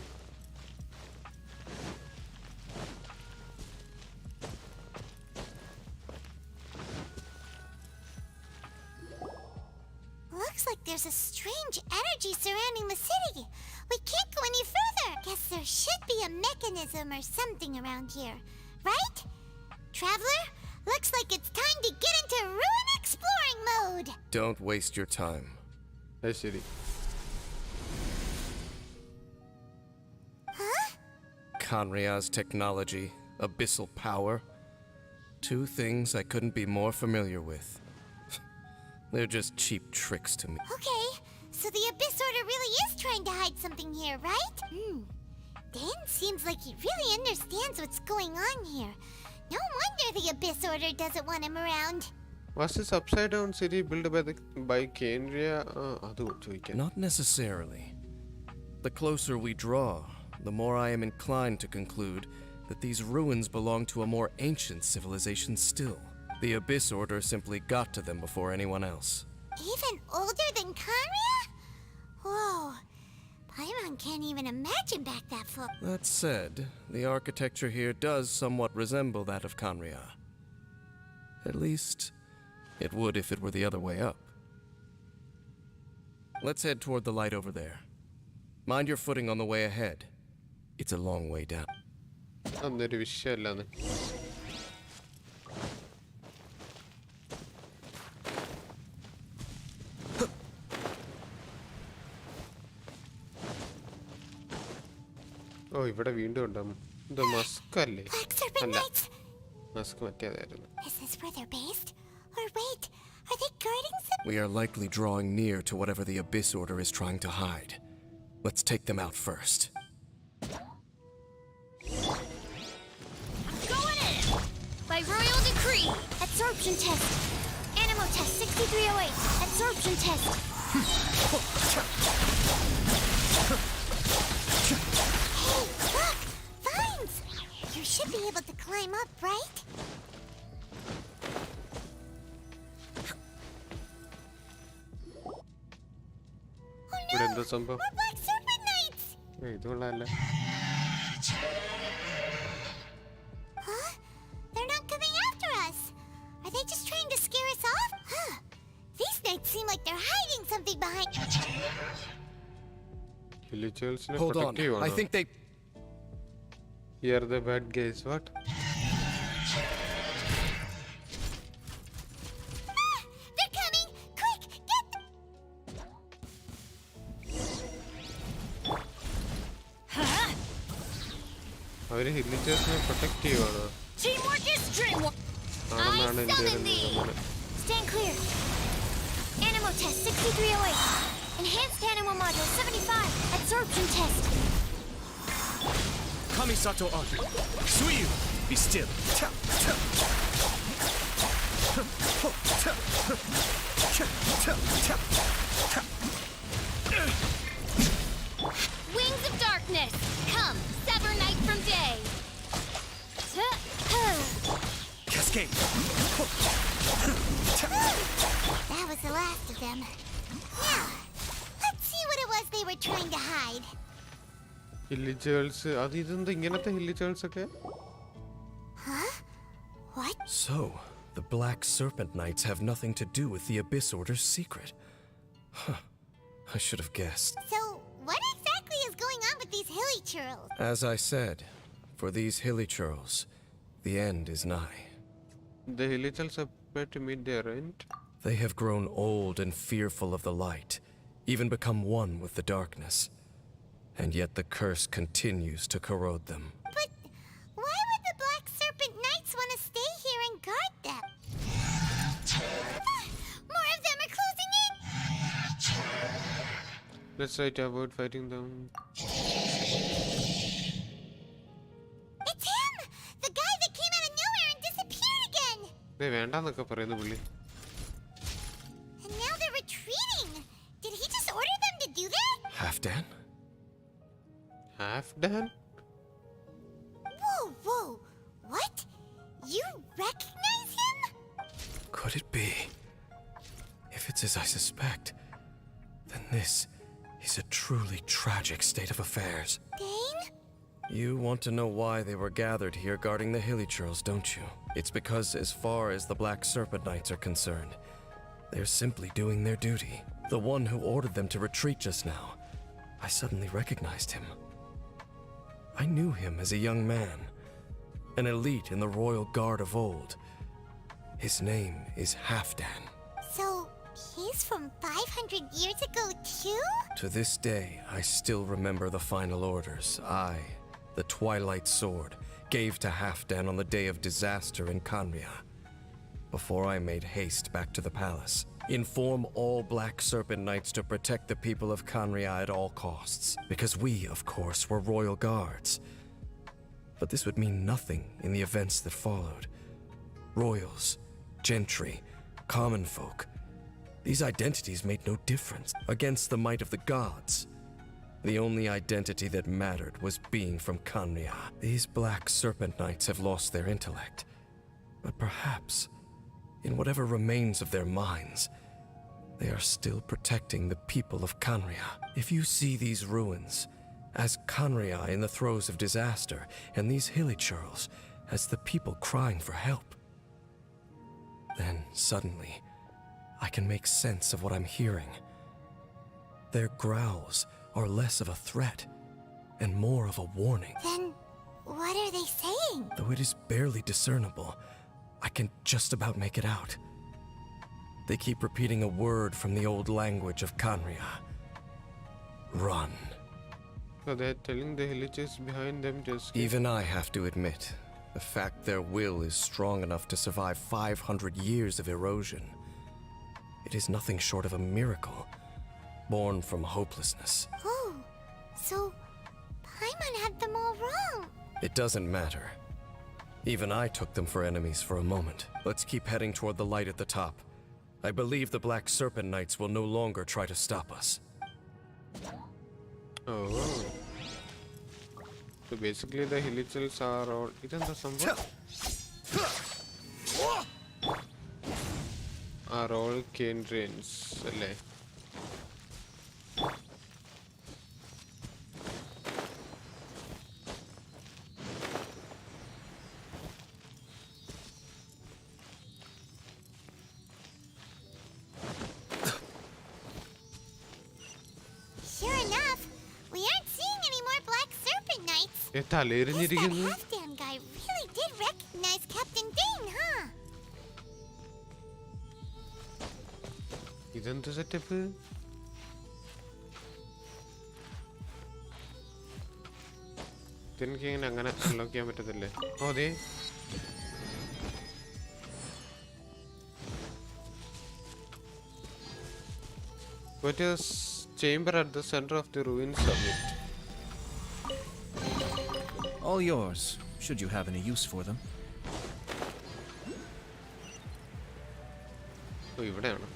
Looks like there's a strange energy surrounding the city. We can't go any further. Guess there should be a mechanism or something around here. Right? Traveler, looks like it's time to get into ruin exploring mode. Don't waste your time. അത് ശരി. Kanria's technology, abyssal power. Two things I couldn't be more familiar with. They're just cheap tricks to me. Okay, so the Abyss Order really is trying to hide something here, right? Dan seems like he really understands what's going on here. No wonder the Abyss Order doesn't want him around. Was this upside down city built by Kenria? അത് ചോദിക്കാൻ. Not necessarily. The closer we draw, the more I am inclined to conclude that these ruins belong to a more ancient civilization still. The Abyss Order simply got to them before anyone else. Even older than Kanria? Whoa, Paimon can't even imagine back that far. That said, the architecture here does somewhat resemble that of Kanria. At least, it would if it were the other way up. Let's head toward the light over there. Mind your footing on the way ahead. It's a long way down. അതൊരു വിഷയമല്ലാന്ന്. ഓ ഇവിടെ വീണ്ടും ഉണ്ടാവും. ഇത് Musk അല്ലേ? Black Serpent അല്ല, Knights! മസ്ക് മറ്റേതായിരുന്നു. Is this where they're based? Or wait, are they guarding some? We are likely drawing near to whatever the Abyss Order is trying to hide. Let's take them out first. Going in! By royal decree! Absorption test! Animo test 6308! Absorption test! Hey, look! Vines! You should be able to climb up, right? ഇവിടെ എന്താ സംഭവം? We're Black Serpent Knights! ഇത് കൊള്ളാല്ലേ? Huh? They're not coming after us! Are they just trying to scare us off? Huh? These knights seem like they're hiding something behind. Villagers Hold on. I think they... Here the bad guys. What? They're coming! Quick, get them! അവര് ഹില്ലിച്ചേഴ്സിനെ protect ചെയ്യുവാണ്. Teamwork is dreamwork. ആണെന്നാണ് എൻ്റെ ഒരു നിഗമനം. Stand clear. Animal test 6308. Enhanced animal module 75. Absorption test. Kamisato Archon. Suiyu, be still. Wings of darkness. Come, sever night from day. Cascade. That was the last of them. Now, let's see what it was they were trying to hide. ഹില്ലിച്ചേഴ്സ് അത് ഇതെന്താ ഇങ്ങനത്തെ ഹില്ലിച്ചേഴ്സ് ഒക്കെ? Huh? What? So, the Black Serpent Knights have nothing to do with the Abyss Order's secret. Huh. I should have guessed. So, what exactly is going on with these hilly churls? As I said, for these hilly churls, the end is nigh. The ഹില്ലിച്ചേഴ്സ് are prepared to meet their end. They have grown old and fearful of the light, even become one with the darkness. And yet the curse continues to corrode them. But why would the Black Serpent Knights want to stay here and guard them? More of them are closing in! Let's try to avoid fighting them. It's him! The guy that came out of nowhere and disappeared again! വേണ്ടാന്നൊക്കെ പറയുന്നു പുള്ളി. And now they're retreating! Did he just order them to do that? Halfdan? Halfdan? Whoa, whoa! What? You recognize him? Could it be? If it's as I suspect, then this is a truly tragic state of affairs. Dane? You want to know why they were gathered here guarding the hilly churls, don't you? It's because as far as the Black Serpent Knights are concerned, they're simply doing their duty. The one who ordered them to retreat just now, I suddenly recognized him. I knew him as a young man, an elite in the royal guard of old. His name is Halfdan. So, he's from 500 years ago too? To this day, I still remember the final orders I, the Twilight Sword, gave to Halfdan on the day of disaster in Kanria. Before I made haste back to the palace. Inform all Black Serpent Knights to protect the people of Kanria at all costs. Because we, of course, were royal guards. But this would mean nothing in the events that followed. Royals, gentry, common folk. These identities made no difference against the might of the gods. The only identity that mattered was being from Kanria. These Black Serpent Knights have lost their intellect. But perhaps, in whatever remains of their minds, they are still protecting the people of Kanria. If you see these ruins as Kanria in the throes of disaster, and these hilly churls as the people crying for help, then suddenly I can make sense of what I'm hearing. Their growls are less of a threat and more of a warning. Then, what are they saying? Though it is barely discernible, I can just about make it out. They keep repeating a word from the old language of Kanria. Run. So they're telling the villagers behind them to escape. Even I have to admit, the fact their will is strong enough to survive 500 years of erosion, it is nothing short of a miracle, born from hopelessness. Oh, so Paimon had them all wrong. It doesn't matter. Even I took them for enemies for a moment. Let's keep heading toward the light at the top. I believe the Black Serpent Knights will no longer try to stop us. Oh. So basically the villagers are all... ഇതെന്താ സംഭവം? Are all Kendrians, അല്ലേ? Sure enough, we തലേരിഞ്ഞിരിക്കുന്നു. That Halfdan guy really did recognize Captain Dane, huh? ഇതെന്ത് setup? ഇതെനിക്ക് ഇങ്ങനെ അങ്ങനെ unlock ചെയ്യാൻ പറ്റത്തില്ലേ? ഓ അതെ. Go to the chamber at the center of the ruined summit. All yours, should you have any use for them. ഓ ഇവിടെയാണ്.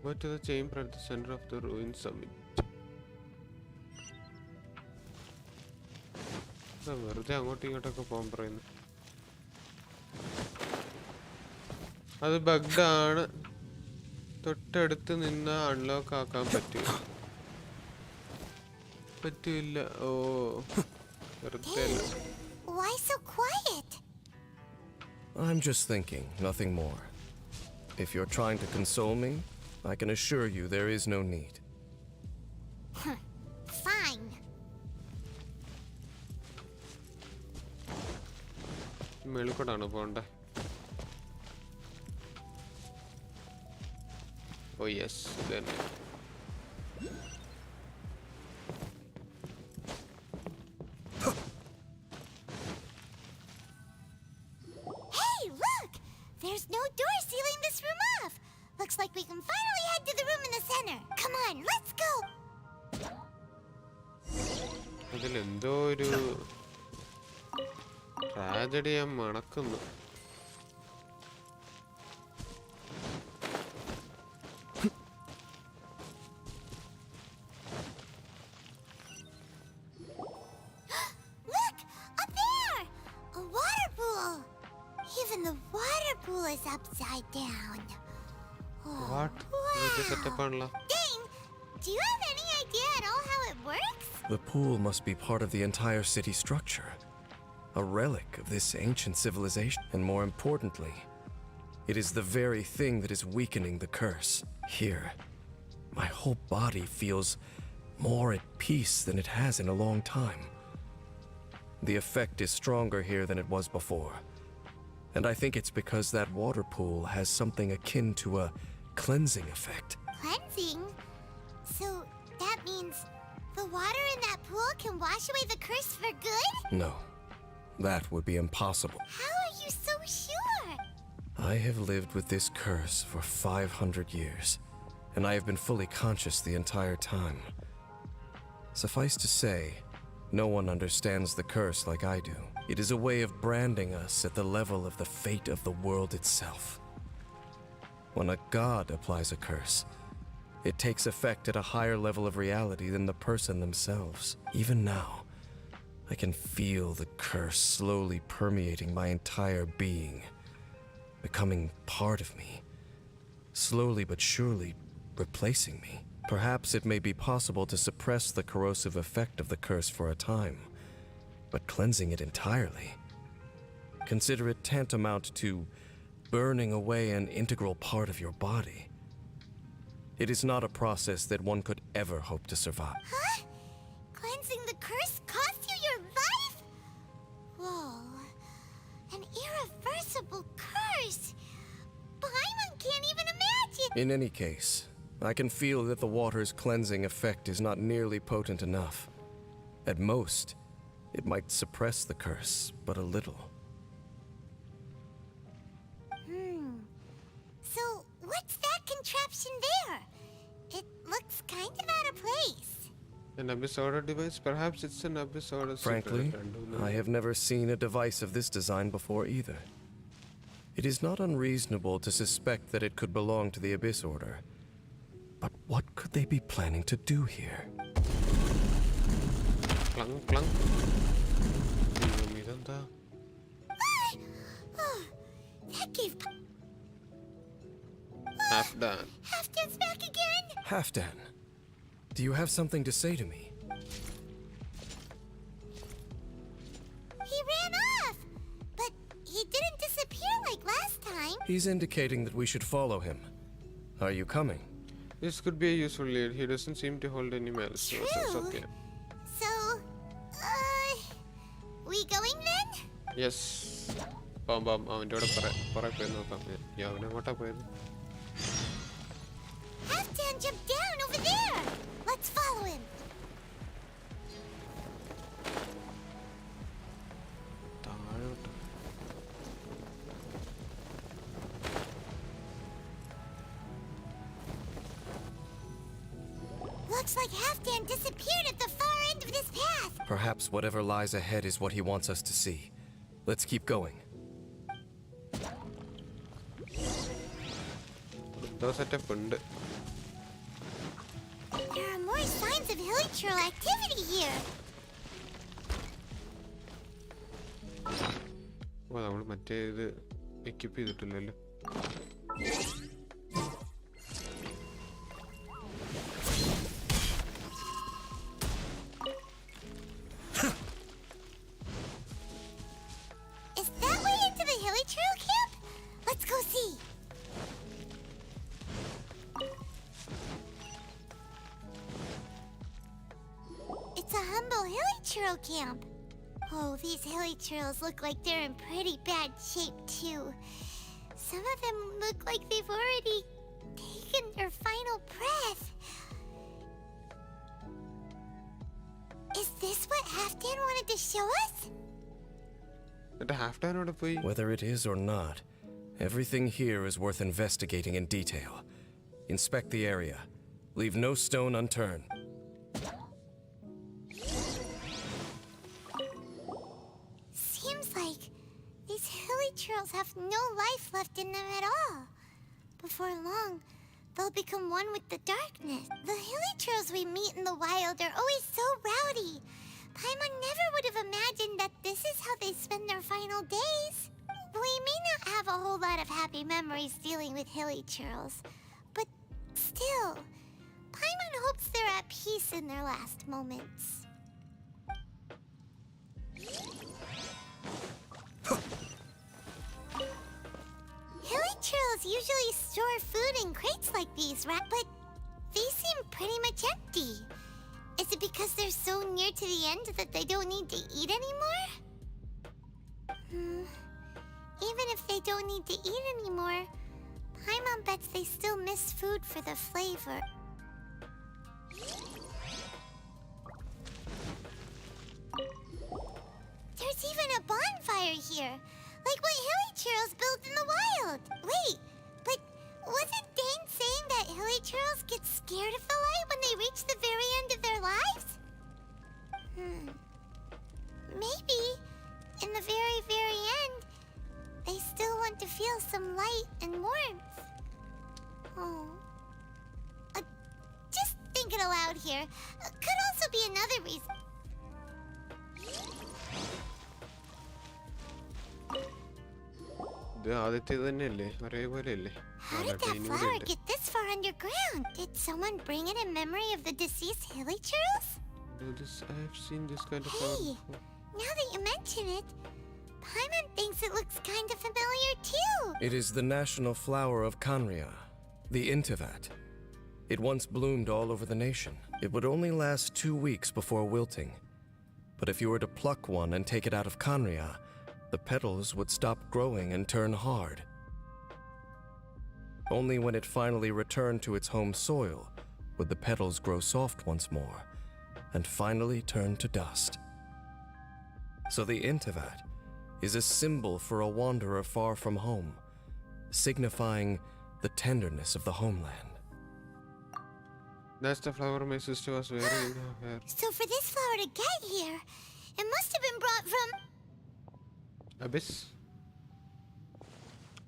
Go to the chamber at the center of the ruined summit. വെറുതെ അങ്ങോട്ടും ഇങ്ങോട്ടൊക്കെ പോകാൻ പറയുന്നു. അത് ബഗ്ഡാണ്. തൊട്ടടുത്ത് നിന്ന് unlock ആക്കാൻ പറ്റില്ല. ഓ വെറുതെ അല്ല. Why so quiet? I'm just thinking, nothing more. If you're trying to console me, I can assure you there is no need. Fine. മേളിക്കോട്ടാണ് പോണ്ടേ? ഓ യെസ് ഇതന്നെ. Hey, look! There's no door sealing this room off. Looks like we can finally head to the room in the center. Come on, let's go! അതിലെന്തോ ഒരു tragedy ഞാൻ മണക്കുന്നു. Look! Up there! A water pool! Even the water pool is upside down. What ഇത് സെറ്റപ്പാണല്ലോ. Dane, do you have any idea at all how it works? The pool must be part of the entire city structure. A relic of this ancient civilization. And more importantly, it is the very thing that is weakening the curse. Here, my whole body feels more at peace than it has in a long time. The effect is stronger here than it was before. And I think it's because that water pool has something akin to a cleansing effect. Cleansing? So that means the water in that pool can wash away the curse for good? No, that would be impossible. How are you so sure? I have lived with this curse for 500 years, and I have been fully conscious the entire time. Suffice to say, no one understands the curse like I do. It is a way of branding us at the level of the fate of the world itself. When a god applies a curse, it takes effect at a higher level of reality than the person themselves. Even now, I can feel the curse slowly permeating my entire being, becoming part of me, slowly but surely replacing me. Perhaps it may be possible to suppress the corrosive effect of the curse for a time, but cleansing it entirely, consider it tantamount to burning away an integral part of your body. It is not a process that one could ever hope to survive. Huh? Cleansing the curse cost you your life? Whoa. An irreversible curse. Paimon can't even imagine. In any case, I can feel that the water's cleansing effect is not nearly potent enough. At most, it might suppress the curse, but a little. So, what's that contraption there? It looks kind of out of place. An abyss order device? Perhaps it's an abyss order secret. Frankly, I have never seen a device of this design before either. It is not unreasonable to suspect that it could belong to the Abyss Order. But what could they be planning to do here? Clunk, clunk. ഇതെന്താ? That gave... Half done. Halfdan's back again? Halfdan, do you have something to say to me? He ran off! But he didn't disappear like last time. He's indicating that we should follow him. Are you coming? This could be a useful lead. He doesn't seem to hold any malice. True. Okay. So, we going then? Yes. Bam. അവൻ്റെ കൂടെ പോയി നോക്കാം. അവൻ എങ്ങോട്ടാ പോയത്? Halfdan jumped down over there. Let's follow him. താഴോട്ട്. Looks like Halfdan disappeared at the far end of this path. Perhaps whatever lies ahead is what he wants us to see. Let's keep going. എന്തോ setup ഉണ്ട്. There are more signs of hilichurl activity here. ഓ നമ്മൾ മറ്റേ ഇത് equip ചെയ്തിട്ടില്ലല്ലോ. Is that way into the hilichurl camp? Let's go see. It's a humble hilichurl camp. Oh, these hilichurls look like they're in pretty bad shape too. Some of them look like they've already taken their final breath. Is this what Halfdan wanted to show us? എന്നിട്ട് half അവിടെ പോയി. Whether it is or not, everything here is worth investigating in detail. Inspect the area. Leave no stone unturned. Seems like these hilichurls have no life left in them at all. Before long, they'll become one with the darkness. The hilichurls we meet in the wild are always so rowdy. Paimon never would have imagined that this is how they spend their final days. We may not have a whole lot of happy memories dealing with hilichurls, but still, Paimon hopes they're at peace in their last moments. Hilichurls usually store food in crates like these, right? But these seem pretty much empty. Is it because they're so near to the end that they don't need to eat anymore? Even if they don't need to eat anymore, Paimon bets they still miss food for the flavor. There's even a bonfire here, like what hilichurls build in the wild. Wait, but wasn't Dane saying that hilichurls get scared of the light when they reach the very end of their lives? Maybe, in the very, very end, they still want to feel some light and warmth. Oh. Just thinking aloud here. Could also be another reason. ഇത് ആദ്യത്തേത് തന്നെയല്ലേ? ഒരേപോലെയല്ലേ? How did that flower get this far underground? Did someone bring it in memory of the deceased hilichurls? I've seen this kind of flower Hey, before. now that you mention it, Paimon thinks it looks kind of familiar too. It is the national flower of Kanria, the Teyvat. It once bloomed all over the nation. It would only last 2 weeks before wilting. But if you were to pluck one and take it out of Kanria, the petals would stop growing and turn hard. Only when it finally returned to its home soil would the petals grow soft once more and finally turn to dust. So the Teyvat is a symbol for a wanderer far from home, signifying the tenderness of the homeland. That's the flower my sister was wearing in her hair. So for this flower to get here, it must have been brought from... Abyss?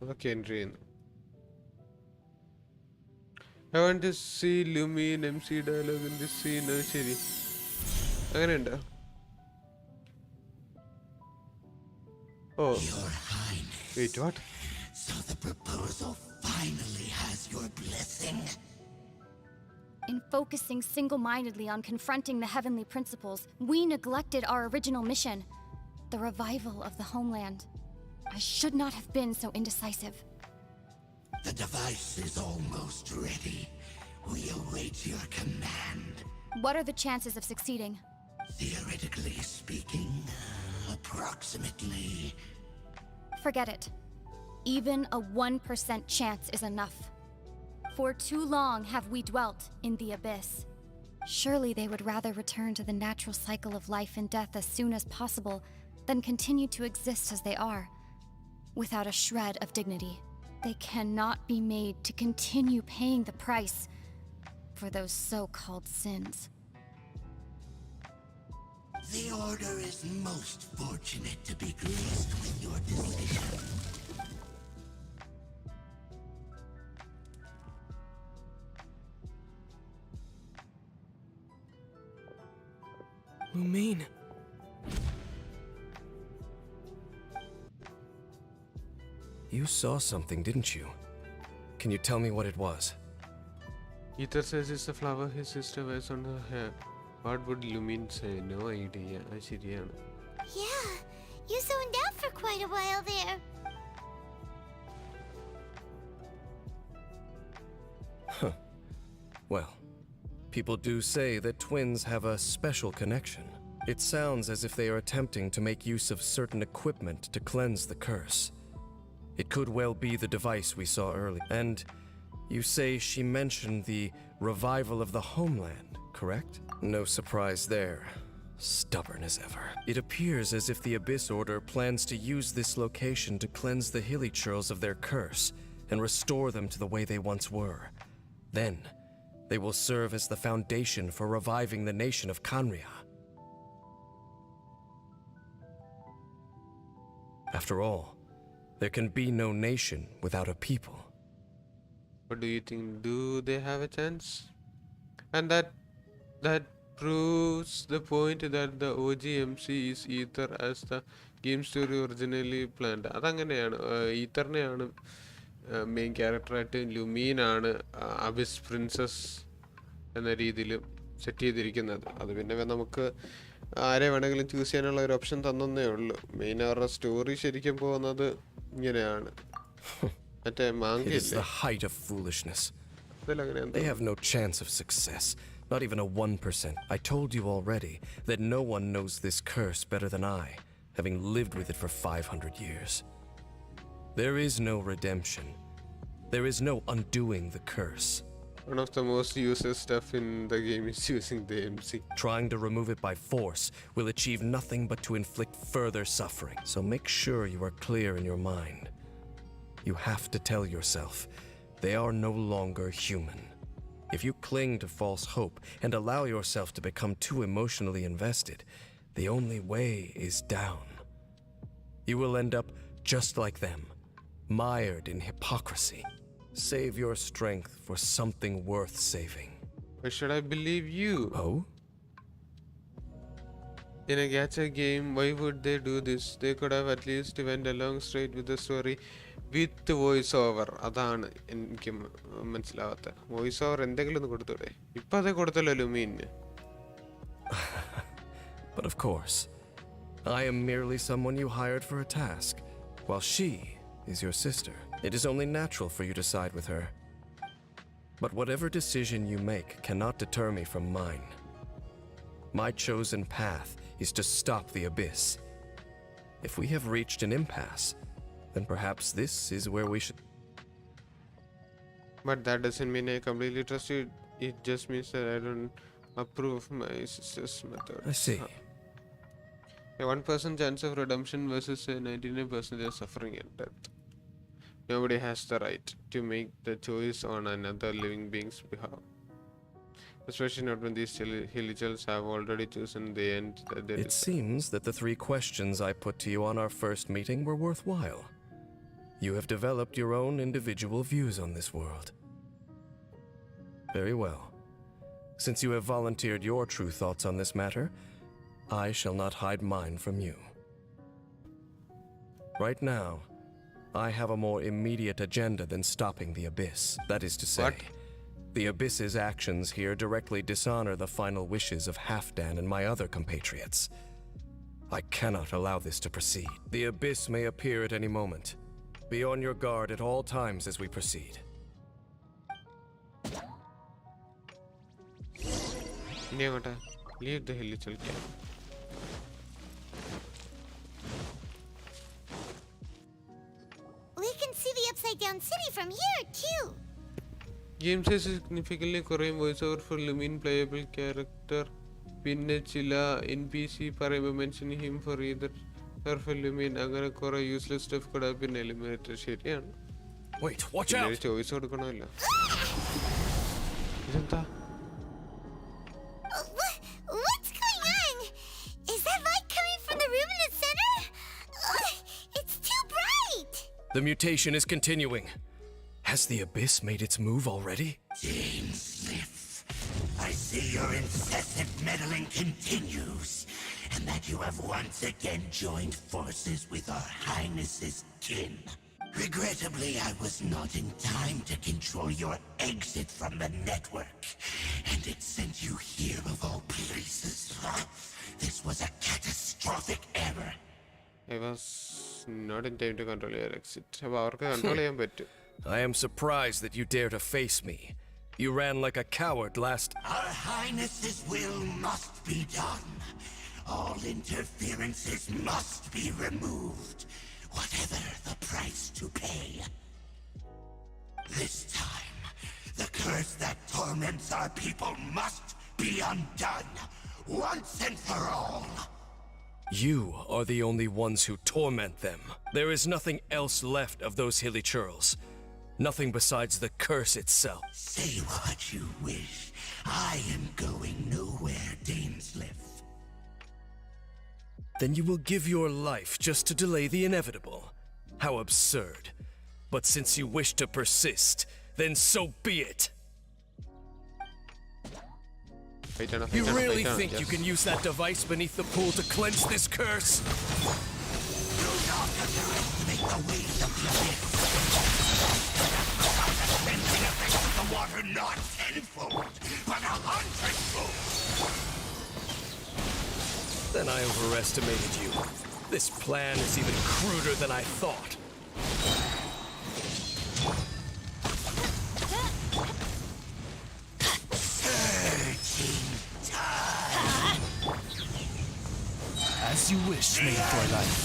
അതൊക്കെ entry ചെയ്യുന്നു. I want to see Lumin MC dialogue in this scene. ശരി, അങ്ങനെയുണ്ടോ? ഓ, wait, what? So the proposal finally has your blessing. In focusing single-mindedly on confronting the heavenly principles, we neglected our original mission, the revival of the homeland. I should not have been so indecisive. The device is almost ready. We await your command. What are the chances of succeeding? Theoretically speaking, approximately. Forget it. Even a 1% chance is enough. For too long have we dwelt in the abyss. Surely they would rather return to the natural cycle of life and death as soon as possible than continue to exist as they are, without a shred of dignity. They cannot be made to continue paying the price for those so-called sins. The Order is most fortunate to be graced with your decision. Lumine. You saw something, didn't you? Can you tell me what it was? Ether says it's a flower his sister wears on her hair. What would Lumine say? No idea. ശരിയാണ്. Yeah, you zoned out for quite a while there. Well, people do say that twins have a special connection. It sounds as if they are attempting to make use of certain equipment to cleanse the curse. It could well be the device we saw earlier. And you say she mentioned the revival of the homeland, correct? No surprise there. Stubborn as ever. It appears as if the Abyss Order plans to use this location to cleanse the Hilly-Churls of their curse and restore them to the way they once were. Then, they will serve as the foundation for reviving the nation of Khaenri'ah. After all, there can be no nation without a people. What do you think? Do they have a chance? And that proves the point that the OGMC is Ether as the game story originally planned. അതങ്ങനെയാണ് ഈത്തറിനെയാണ് main ക്യാരക്ടറായിട്ട് ലുമീനാണ് Abis princess എന്ന രീതിയിൽ set ചെയ്തിരിക്കുന്നത്. അത് പിന്നെ നമുക്ക് ആരെ വേണമെങ്കിലും choose ചെയ്യാനുള്ള ഒരു ഓപ്ഷൻ തന്നേ ഉള്ളൂ. മെയിൻ അവരുടെ സ്റ്റോറി ശരിക്കും പോകുന്നത് ഇങ്ങനെയാണ്. മറ്റേ It is the height of foolishness. They have no chance of success, not even a 1%. I told you already that no one knows this curse better than I, having lived with it for 500 years. There is no redemption. There is no undoing the curse. One of the most useless stuff in the game is using the MC. Trying to remove it by force will achieve nothing but to inflict further suffering. So make sure you are clear in your mind. You have to tell yourself, they are no longer human. If you cling to false hope and allow yourself to become too emotionally invested, the only way is down. You will end up just like them, mired in hypocrisy. Save your strength for something worth saving. Why should I believe you? Oh? In a gacha game, why would they do this? They could have at least went along straight with the story with voice over. അതാണ് എനിക്ക് മനസ്സിലാവാത്ത. Voice over എന്തെങ്കിലും ഒന്ന് കൊടുത്തൂടെ? ഇപ്പൊ അതേ കൊടുത്തല്ലോ ലുമീന്. But of course, I am merely someone you hired for a task, while she is your sister. It is only natural for you to side with her. But whatever decision you make cannot deter me from mine. My chosen path is to stop the Abyss. If we have reached an impasse, then perhaps this is where we should... But that doesn't mean I completely trust you. It just means that I don't approve of my sister's methods. I see. A 1% chance of redemption versus a 99% of suffering and death. Nobody has the right to make the choice on another living being's behalf. Especially not when these Hilly-Churls have already chosen the end that they It seems that the 3 questions I put to you on our first meeting were worthwhile. You have developed your own individual views on this world. Very well. Since you have volunteered your true thoughts on this matter, I shall not hide mine from you. Right now, I have a more immediate agenda than stopping the Abyss. That is to say, the Abyss's actions here directly dishonor the final wishes of Halfdan and my other compatriots. I cannot allow this to proceed. The Abyss may appear at any moment. Be on your guard at all times as we proceed. ഇനി അങ്ങോട്ടാ leave the hill ചലിക്കാം. We can see the upside down city from here too. Game size significantly കുറയും. Voice over for Lumine playable character. പിന്നെ ചില NPC പറയുമ്പോൾ mention him for either for Lumine. അങ്ങനെ കുറെ useless stuff കൂടെ പിന്നെ eliminator. ശരിയാണ്, ചോയ്സ് കൊടുക്കണമല്ലോ. ഇതെന്താ? What's going on? Is that light coming from the room in the center? It's too bright. The mutation is continuing. Has the Abyss made its move already? Dainsliff, I see your incessant meddling continues, and that you have once again joined forces with our Highness's kin. Regrettably, I was not in time to control your exit from the network, and it sent you here of all places. This was a catastrophic error. I was not in time to control your exit. അപ്പോൾ അവർക്ക് control ചെയ്യാൻ പറ്റും. I am surprised that you dare to face me. You ran like a coward last. Our Highness's will must be done. All interferences must be removed, whatever the price to pay. This time, the curse that torments our people must be undone, once and for all. You are the only ones who torment them. There is nothing else left of those hilly churls. Nothing besides the curse itself. Say what you wish. I am going nowhere, Dainsliff. Then you will give your life just to delay the inevitable. How absurd. But since you wish to persist, then so be it. You really think you can use that device beneath the pool to cleanse this curse? Do not underestimate the waves of the abyss. Cleansing effect of the water not tenfold, but 100-fold. Then I overestimated you. This plan is even cruder than I thought. Searching time. As you wish, made for life.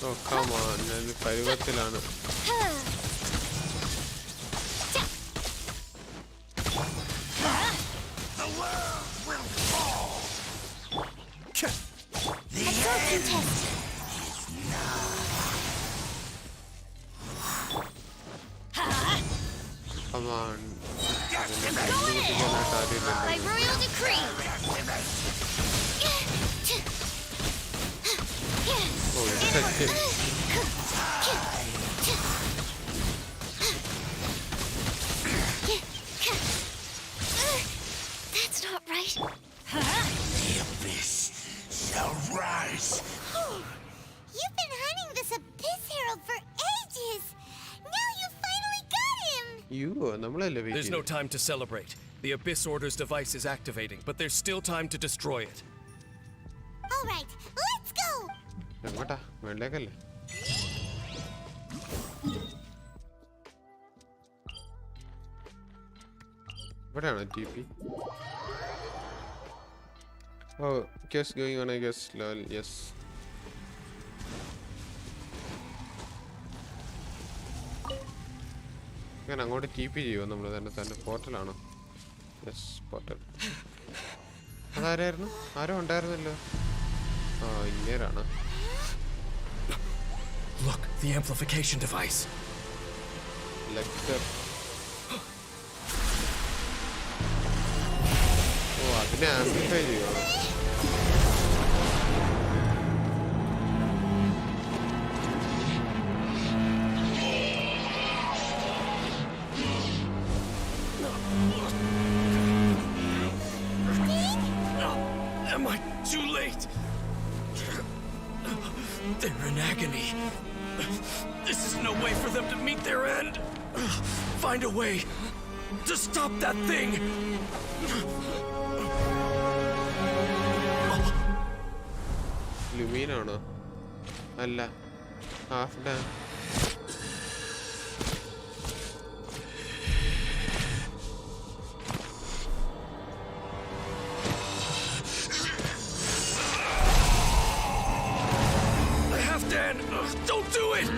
Oh, come on. ഞാൻ പരിവത്തിലാണ്. The world will fall. The end is nigh. Come on. By royal decree. Oh, it's a That's not right. The abyss shall rise. You've been hunting this Abyss Herald for ages. Now you finally got him. നമ്മളല്ലേ wait There's no time to celebrate. The Abyss Order's device is activating, but there's still time to destroy it. All right, let's go. എങ്ങോട്ടാ? വേണ്ടേക്കല്ലേ? ഇവിടെയാണോ TP? Oh, guess going on, I guess. Lol, yes. ഞാൻ അങ്ങോട്ട് TP ചെയ്യുമോ നമ്മൾ തന്നെ പോർട്ടലാണോ? Yes, portal. അതാരായിരുന്നു? ആരോ ഉണ്ടായിരുന്നല്ലോ. ആ, ഇങ്ങേരാണ്. Look, the amplification device. Lecture. ഓ, അതിനെ ആംപ്ലിഫൈ ചെയ്യുമോ? Am I too late? They're in agony. This is no way for them to meet their end. Find a way to stop that thing. ലുമീനാണോ? അല്ല, Half done. Halfdan! Don't do it!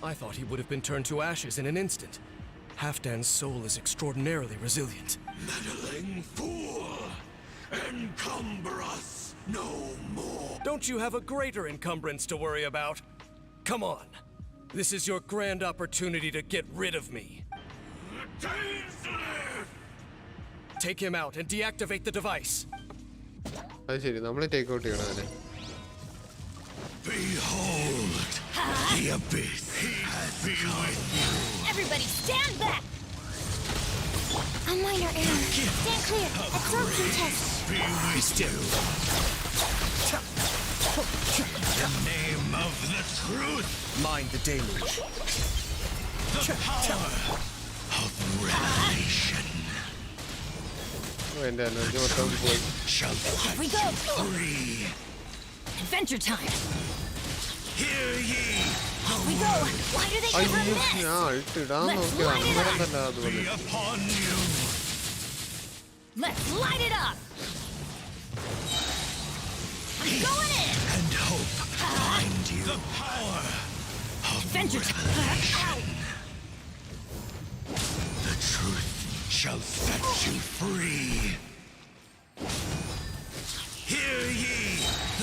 I thought he would have been turned to ashes in an instant. Halfdan's soul is extraordinarily resilient. Meddling fool! Encumber us no more! Don't you have a greater encumbrance to worry about? Come on. This is your grand opportunity to get rid of me. Take him out and deactivate the device. അത് ശരി, നമ്മൾ take out ചെയ്യണം അതിനെ. Behold! The abyss has come. Everybody stand back! A minor error. Stand clear. Absorption test. Be still. The name of the truth. Mind the deluge. The power of revelation. ഓ, എൻ്റെ energy മൊത്തം പോയി. Shall set we go. you free. Adventure time. Hear ye. We go. Why do they give her അയ്യോ, this? ഞാൻ അൾട്ടിടാൻ നോക്കിയത് അന്നേരം തന്നെ അതുപോലെ. Be upon you. Let's light it up. I'm going in. And hope find you. The power of Adventure time. revelation. The truth shall set you free. Hear ye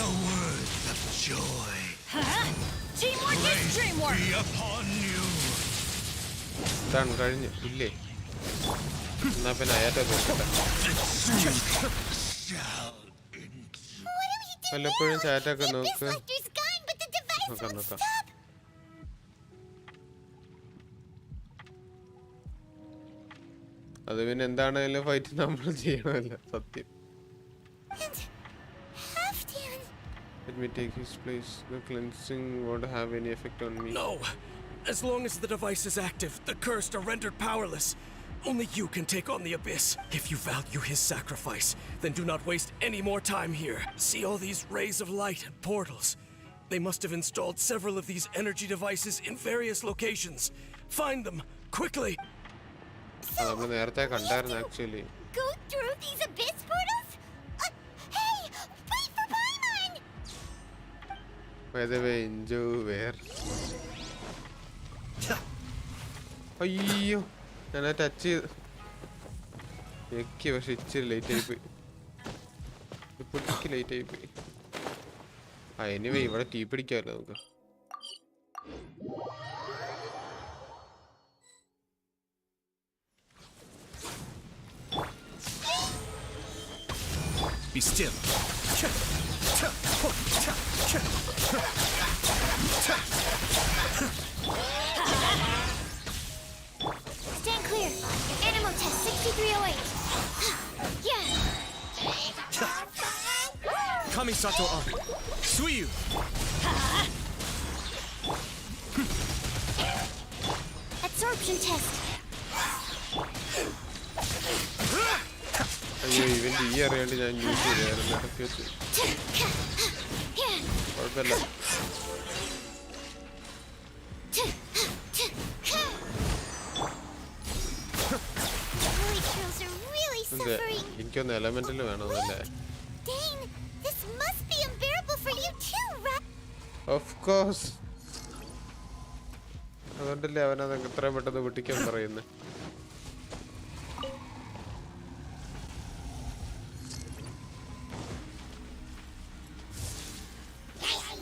the words of joy. Teamwork is dreamwork. Be upon you. ഇതാണ് കഴിഞ്ഞു ഇല്ലേ? എന്നാ പിന്നെ അയാട്ടെ നോക്കട്ടെ. Shall വല്ലപ്പോഴും ചാറ്റൊക്കെ നോക്ക്. Reflector's gone, but the device നോക്കാം won't നോക്കാം. stop. അത് പിന്നെ എന്താണേലും ഫൈറ്റ് നമ്മൾ ചെയ്യണമല്ലോ, സത്യം. And Halfdan. Let me take his place. The cleansing won't have any effect on me. No! As long as the device is active, the cursed are rendered powerless. Only you can take on the abyss. If you value his sacrifice, then do not waste any more time here. See all these rays of light and portals. They must have installed several of these energy devices in various locations. Find them, quickly! അത് നമ്മൾ നേരത്തെ കണ്ടായിരുന്നു actually. Go through these abyss portals? Hey, wait for Paimon! By the way, Injo where? അയ്യോ, ഞാൻ touch ചെയ്ത് ഞെക്കി, പക്ഷെ ഇച്ചിരി ലേറ്റ് ആയിപ്പോയി. ഇപ്പൊക്ക് ലേറ്റ് ആയിപ്പോയി. എനിവേ ഇവിടെ ടീ പിടിക്കാമല്ലോ നമുക്ക്. Be still. Stand clear. Animal test 6308. Yeah. Kamisato on. Suiyu. Absorption test. അയ്യോ, ഇവന്റെ ഈ അറിയാണ്ട് ഞാൻ യൂസ് ചെയ്തായിരുന്നു. ഇടയ്ക്ക് വെച്ച് കുഴപ്പമില്ല. എനിക്കൊന്ന് എലമെന്റിൽ വേണമെന്നല്ലേ? Dane, this must be unbearable for you too, right? Of course. അതുകൊണ്ടല്ലേ അവനത് എത്രയും പെട്ടെന്ന് പൊട്ടിക്കാൻ പറയുന്നത്.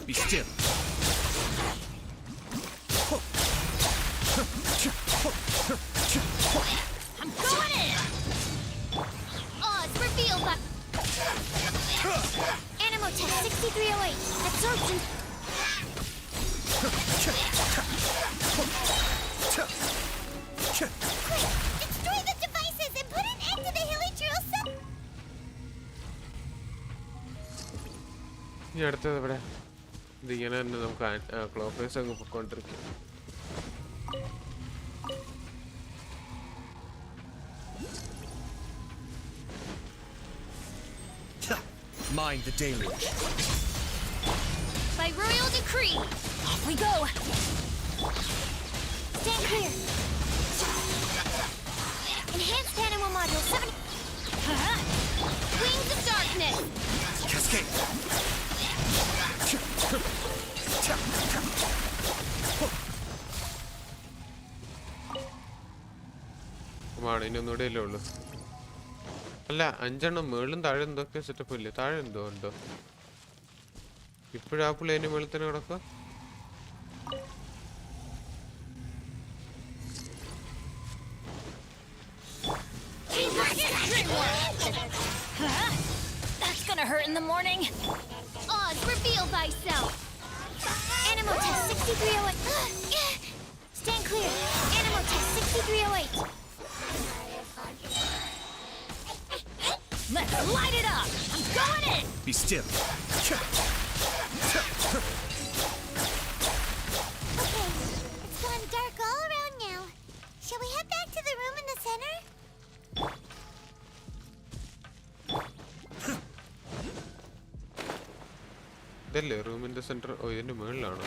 Be still. I'm going in. Oh, it's revealed that. Animal test 6308. Absorption. ഇനി അടുത്തത് ഇവിടെ ഇതിങ്ങനെ തന്നെ നമുക്ക് ക്ലോക്ക് വൈസ് അങ്ങ് പൊയ്ക്കൊണ്ടിരിക്കും. Mind the deluge. By royal decree, off we go. Stand clear. Enhanced animal module 70. Wings of darkness. Cascade. ഇനി ഒന്നുകൂടെ അല്ലേ ഉള്ളു. അല്ല 5 മേളിലും താഴെ എന്തൊക്കെ സെറ്റപ്പ് ഇല്ലേ? താഴെ എന്തോ ഉണ്ടോ? ഇപ്പോഴാ പുള്ളി അതിന്റെ മേളിൽ തന്നെ കിടക്കുക. That's gonna hurt in the morning. Oz, reveal thyself. Animal test 6308. Stand clear. Animal test 6308. Let's light it up. I'm going in. Be still. Okay, it's gone dark all around now. Shall we head back to the room in the center? ഇതല്ലേ റൂമിന്റെ centre? ഓ, ഇതിന്റെ മുകളിലാണോ?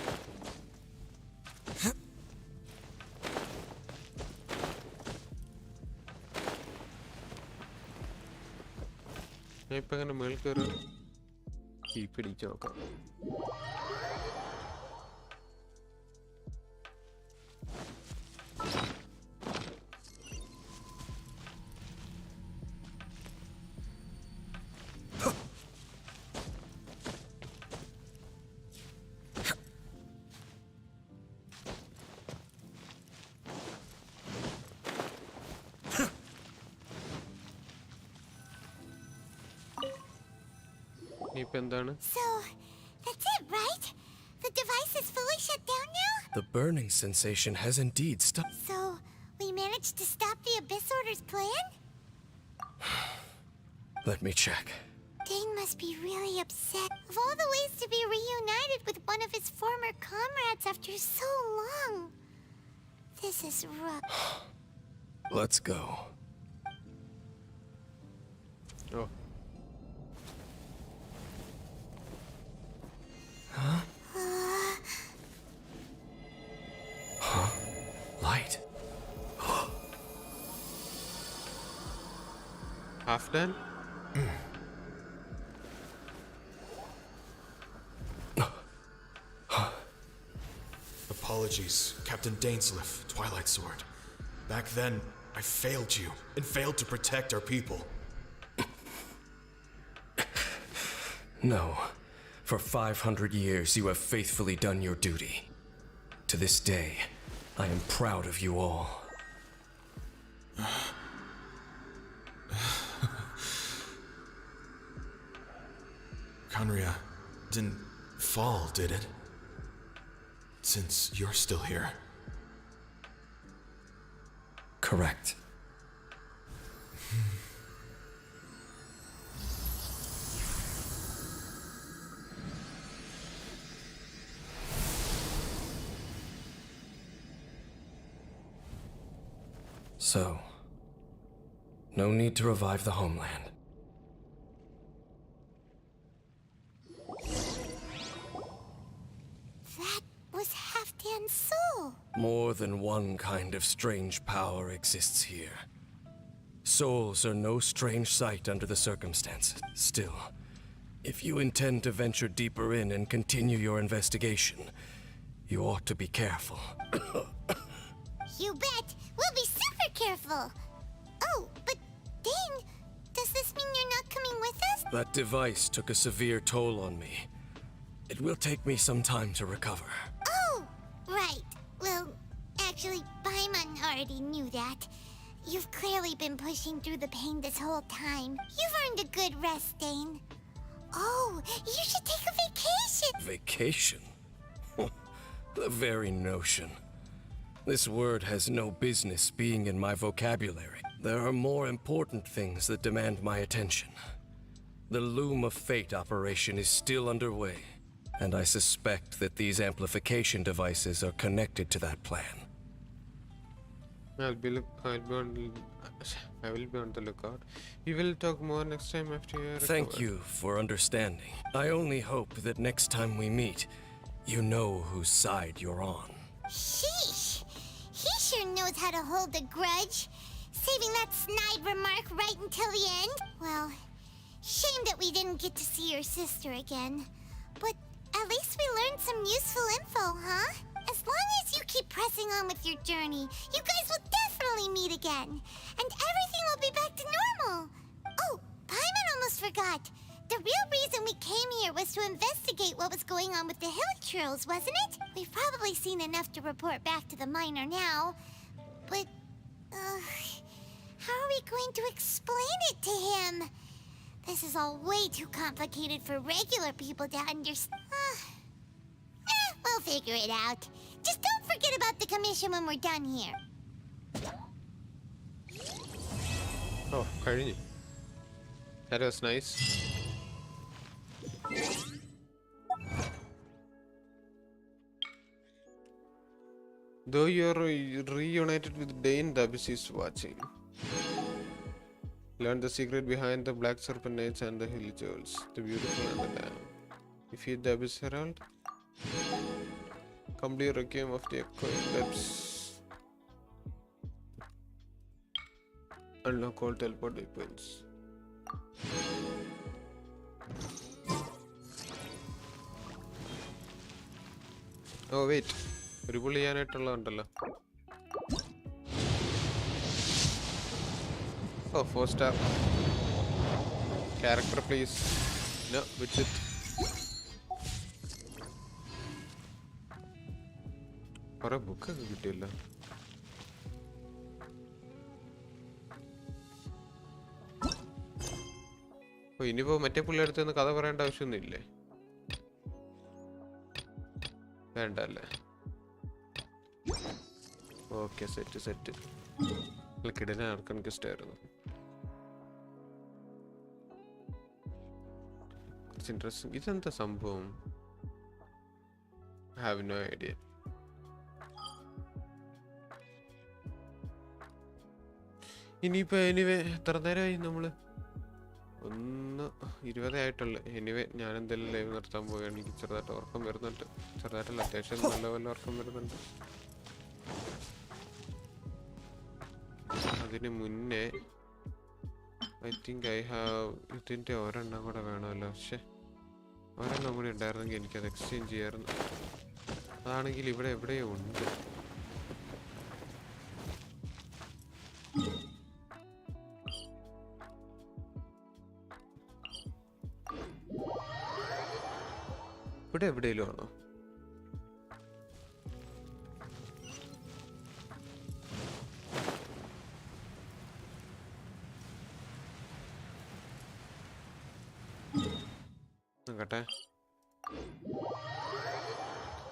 ഞാൻ ഇപ്പൊ എങ്ങനെ മേളിൽ കയറി key പിടിച്ച് നോക്കാം. ഇനിയിപ്പോ എന്താണ്? So, that's it, right? The device is fully shut down now? The burning sensation has indeed stopped. So, we managed to stop the Abyss Order's plan? Let me check. Dane must be really upset. Of all the ways to be reunited with one of his former comrades after so long. This is rough. Let's go. Oh. Light. Half done? Apologies, Captain Dainsliff, Twilight Sword. Back then, I failed you and failed to protect our people. No. For 500 years, you have faithfully done your duty. To this day, I am proud of you all. Conria didn't fall, did it? Since you're still here. Correct. So, no need to revive the homeland. That was Halfdan's soul. More than one kind of strange power exists here. Souls are no strange sight under the circumstances. Still, if you intend to venture deeper in and continue your investigation, you ought to be careful. You bet. We'll be super careful. Oh, but Dane, does this mean you're not coming with us? That device took a severe toll on me. It will take me some time to recover. Oh, right. Well, actually, Paimon already knew that. You've clearly been pushing through the pain this whole time. You've earned a good rest, Dane. Oh, you should take a vacation. Vacation? The very notion. This word has no business being in my vocabulary. There are more important things that demand my attention. The Loom of Fate operation is still underway, and I suspect that these amplification devices are connected to that plan. I will be on the lookout. We will talk more next time after you recover. Thank you for understanding. I only hope that next time we meet, you know whose side you're on. Sheesh! He sure knows how to hold a grudge. Saving that snide remark right until the end. Well, shame that we didn't get to see your sister again. But at least we learned some useful info, huh? As long as you keep pressing on with your journey, you guys will definitely meet again. And everything will be back to normal. Oh, Paimon almost forgot. The real reason we came here was to investigate what was going on with the hill trolls, wasn't it? We've probably seen enough to report back to the miner now. But, how are we going to explain it to him? This is all way too complicated for regular people to understand. We'll figure it out. Just don't forget about the commission when we're done here. Oh, കഴിഞ്ഞു. That was nice. Though you're reunited with Dane, the Abyss is watching. Learn the secret behind the Black Serpent Knights and the Hill Jewels, the beautiful and the damned. Defeat the Abyss Herald. Complete Requiem of the Echoing Depths. Unlock all teleport weapons. Oh wait, ഒരു പുള്ളി ചെയ്യാനായിട്ടുള്ളതുണ്ടല്ലോ. Oh, 4 star. Character please. No, with it. കുറെ ബുക്കൊക്കെ കിട്ടിയല്ലോ. ഓ ഇനിയിപ്പോ മറ്റേ പുള്ളി അടുത്ത് നിന്ന് കഥ പറയേണ്ട ആവശ്യമൊന്നുമില്ലേ? വേണ്ട അല്ലേ? Okay set. കിടനെ ആർക്കൺ ഗസ്റ്റ് ആയിരുന്നു. ഇൻട്രസ്റ്റിംഗ്. ഇതെന്താ സംഭവം? I have no idea. ഇനിയിപ്പോ എനിവേ എത്ര നേരമായി? നമ്മള് 1:20 ആയിട്ടുള്ളു. എനിവേ ഞാൻ എന്തായാലും ലൈവ് നിർത്താൻ പോവുകയാണ്. എനിക്ക് ചെറുതായിട്ട് ഉറക്കം വരുന്നുണ്ട്. ചെറുതായിട്ടല്ല, അത്യാവശ്യം നല്ല ഉറക്കം വരുന്നുണ്ട്. അതിന് മുന്നേ ഐ തിങ്ക് ഐ ഹാവ് ഇതിൻ്റെ ഒരെണ്ണം കൂടെ വേണമല്ലോ. പക്ഷെ ഒരെണ്ണം കൂടി ഉണ്ടായിരുന്നെങ്കിൽ എനിക്കത് എക്സ്ചേഞ്ച് ചെയ്യാമായിരുന്നു. അതാണെങ്കിൽ ഇവിടെ എവിടെയോ ഉണ്ട്. ഇവിടെ എവിടെയെങ്കിലും ആണോ? നോക്കട്ടെ.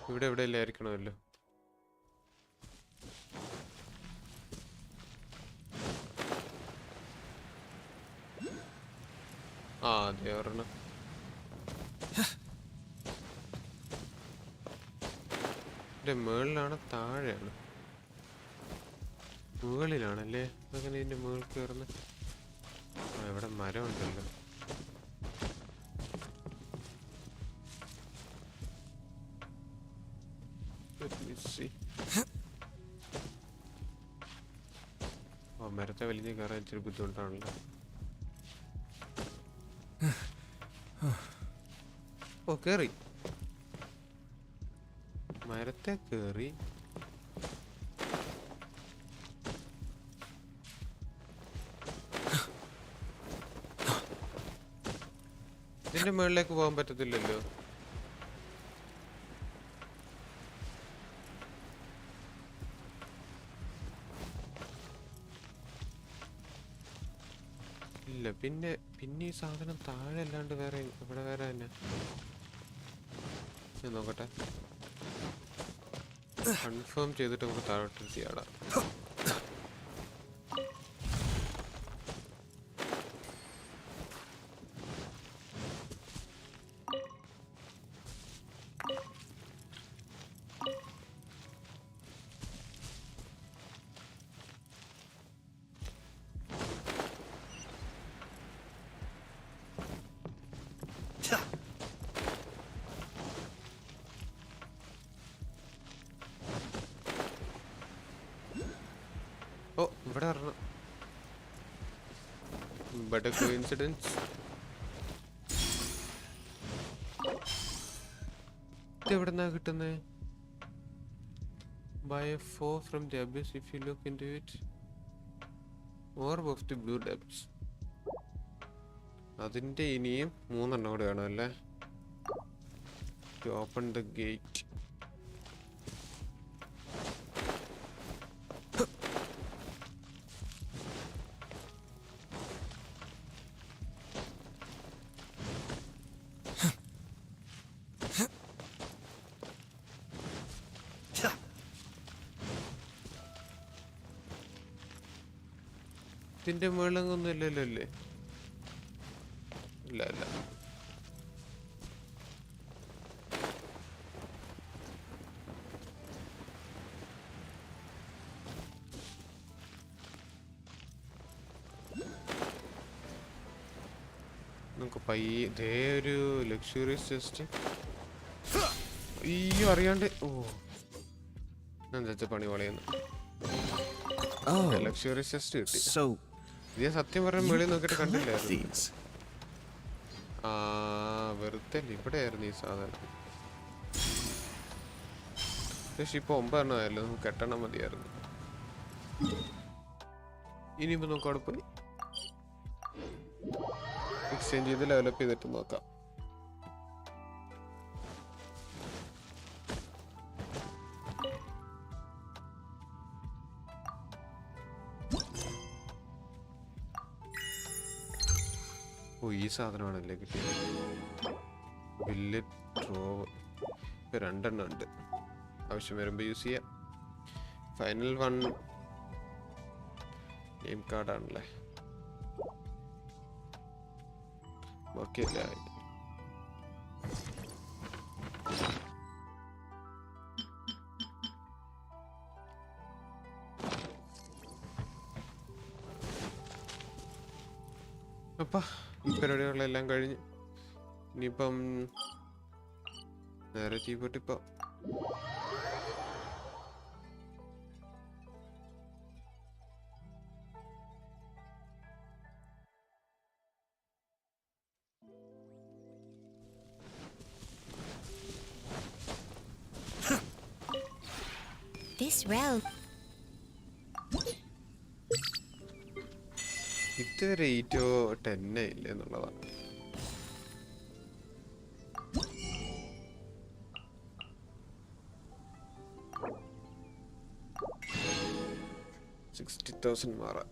ഇവിടെ എവിടെയല്ലേ ആയിരിക്കണമല്ലോ. ആ അതെ ഒരെണ്ണം. മേളിലാണ് താഴെയാണ്? മുകളിലാണല്ലേ? അങ്ങനെ ഇതിന്റെ മുകളിൽ കയറുന്ന. ആ ഇവിടെ മരം ഉണ്ടല്ലോ. ഓ മരത്തെ വലിയ കയറാൻ ഇച്ചിരി ബുദ്ധിമുട്ടാണല്ലോ. ഓ കേറി, മരത്തെ കേറി. ഇതിന്റെ മുകളിലേക്ക് പോകാൻ പറ്റത്തില്ലല്ലോ. ഇല്ല, പിന്നെ ഈ സാധനം താഴെ അല്ലാണ്ട് വേറെ ഇവിടെ വേറെ തന്നെ. ഞാൻ നോക്കട്ടെ, കൺഫേം ചെയ്തിട്ട് നമുക്ക് താഴോട്ട് ചെയ്യാടാ. ഓ ഇവിടെ വരണം. But a coincidence. എവിടെന്നാ കിട്ടുന്നേ? Buy a 4 from the abyss if you look into it. Orb of the blue depths. അതിന്റെ ഇനിയും 3 എണ്ണം കൂടെ വേണം അല്ലേ? To open the gate. ഇതിന്റെ മുകളിലൊന്നും ഇല്ലല്ലോ അല്ലേ? ഇല്ല ഇല്ല. നമുക്ക് പയ്യെ ഇതേ ഒരു ലക്ഷറിയസ് ചെസ്റ്റ്. അയ്യോ അറിയാണ്ട്. ഓ ഞാൻ വെച്ച പണി വളയുന്നു. ലക്ഷറിയസ് ചെസ്റ്റ് കിട്ടി. ഇത് സത്യം പറഞ്ഞ വെളി നോക്കിട്ട് കണ്ടില്ലായിരുന്നു. ആ വെറുതെ ഇവിടെ ആയിരുന്നു ഈ സാധനം. പക്ഷെ ഇപ്പൊ 9 എണ്ണം ആയല്ലോ, നമുക്ക് 8 എണ്ണം മതിയായിരുന്നു. ഇനിയിപ്പോ നമുക്ക് അവിടെ പോയി എക്സ്ചേഞ്ച് ചെയ്ത് ഡെവലപ്പ് ചെയ്തിട്ട് നോക്കാം. ഓ ഈ സാധനമാണല്ലേ കിട്ടിയത്. Billet drove. ഇപ്പൊ 2 എണ്ണം ഉണ്ട്, ആവശ്യം വരുമ്പോ യൂസ് ചെയ്യാം. ഫൈനൽ 1 നെയിം കാർഡാണല്ലേ. ബാക്കിയല്ല. അപ്പൊ ഈ പരിപാടികളെല്ലാം കഴിഞ്ഞ് ഇനിയിപ്പം നേരെ തീപ്പൊട്ടിപ്പോ This realm. ഇതുവരെ 8 or 10 ഇല്ല എന്നുള്ളതാണ്. $60,000 മാറാം.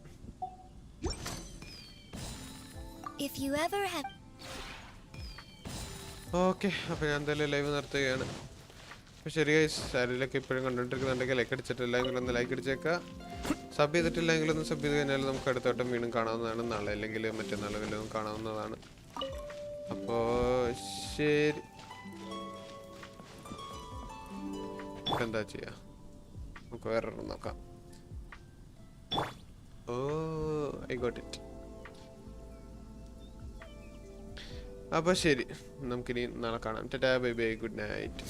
If you ever have. Okay, അപ്പോൾ ഞാൻ എന്തായാലും ലൈവ് നിർത്തുകയാണ്. അപ്പോൾ ശരി ഗൈസ്, ചാനലൊക്കെ ഇപ്പോഴും കണ്ടുകൊണ്ടിരിക്കുന്നുണ്ടെങ്കിൽ ലൈക്ക് അടിച്ചിട്ടില്ലെങ്കിൽ ഒന്ന് ലൈക്ക് അടിച്ചേക്കാം. സബ് ചെയ്തിട്ടില്ലെങ്കിൽ ഒന്ന് സബ് ചെയ്ത് കഴിഞ്ഞാൽ നമുക്ക് അടുത്തോട്ടം വീണ്ടും കാണാവുന്നതാണ്. നാളെ അല്ലെങ്കിൽ മറ്റന്നാൾ വല്ലതും കാണാവുന്നതാണ്. അപ്പോൾ ശരി, എന്താ ചെയ്യാ, നമുക്ക് വേറെ നോക്കാം. ഓ ഐ ഗോട്ട് ഇറ്റ്. അപ്പോൾ ശരി, നമുക്കിനി നാളെ കാണാം. Tata bye bye, good night.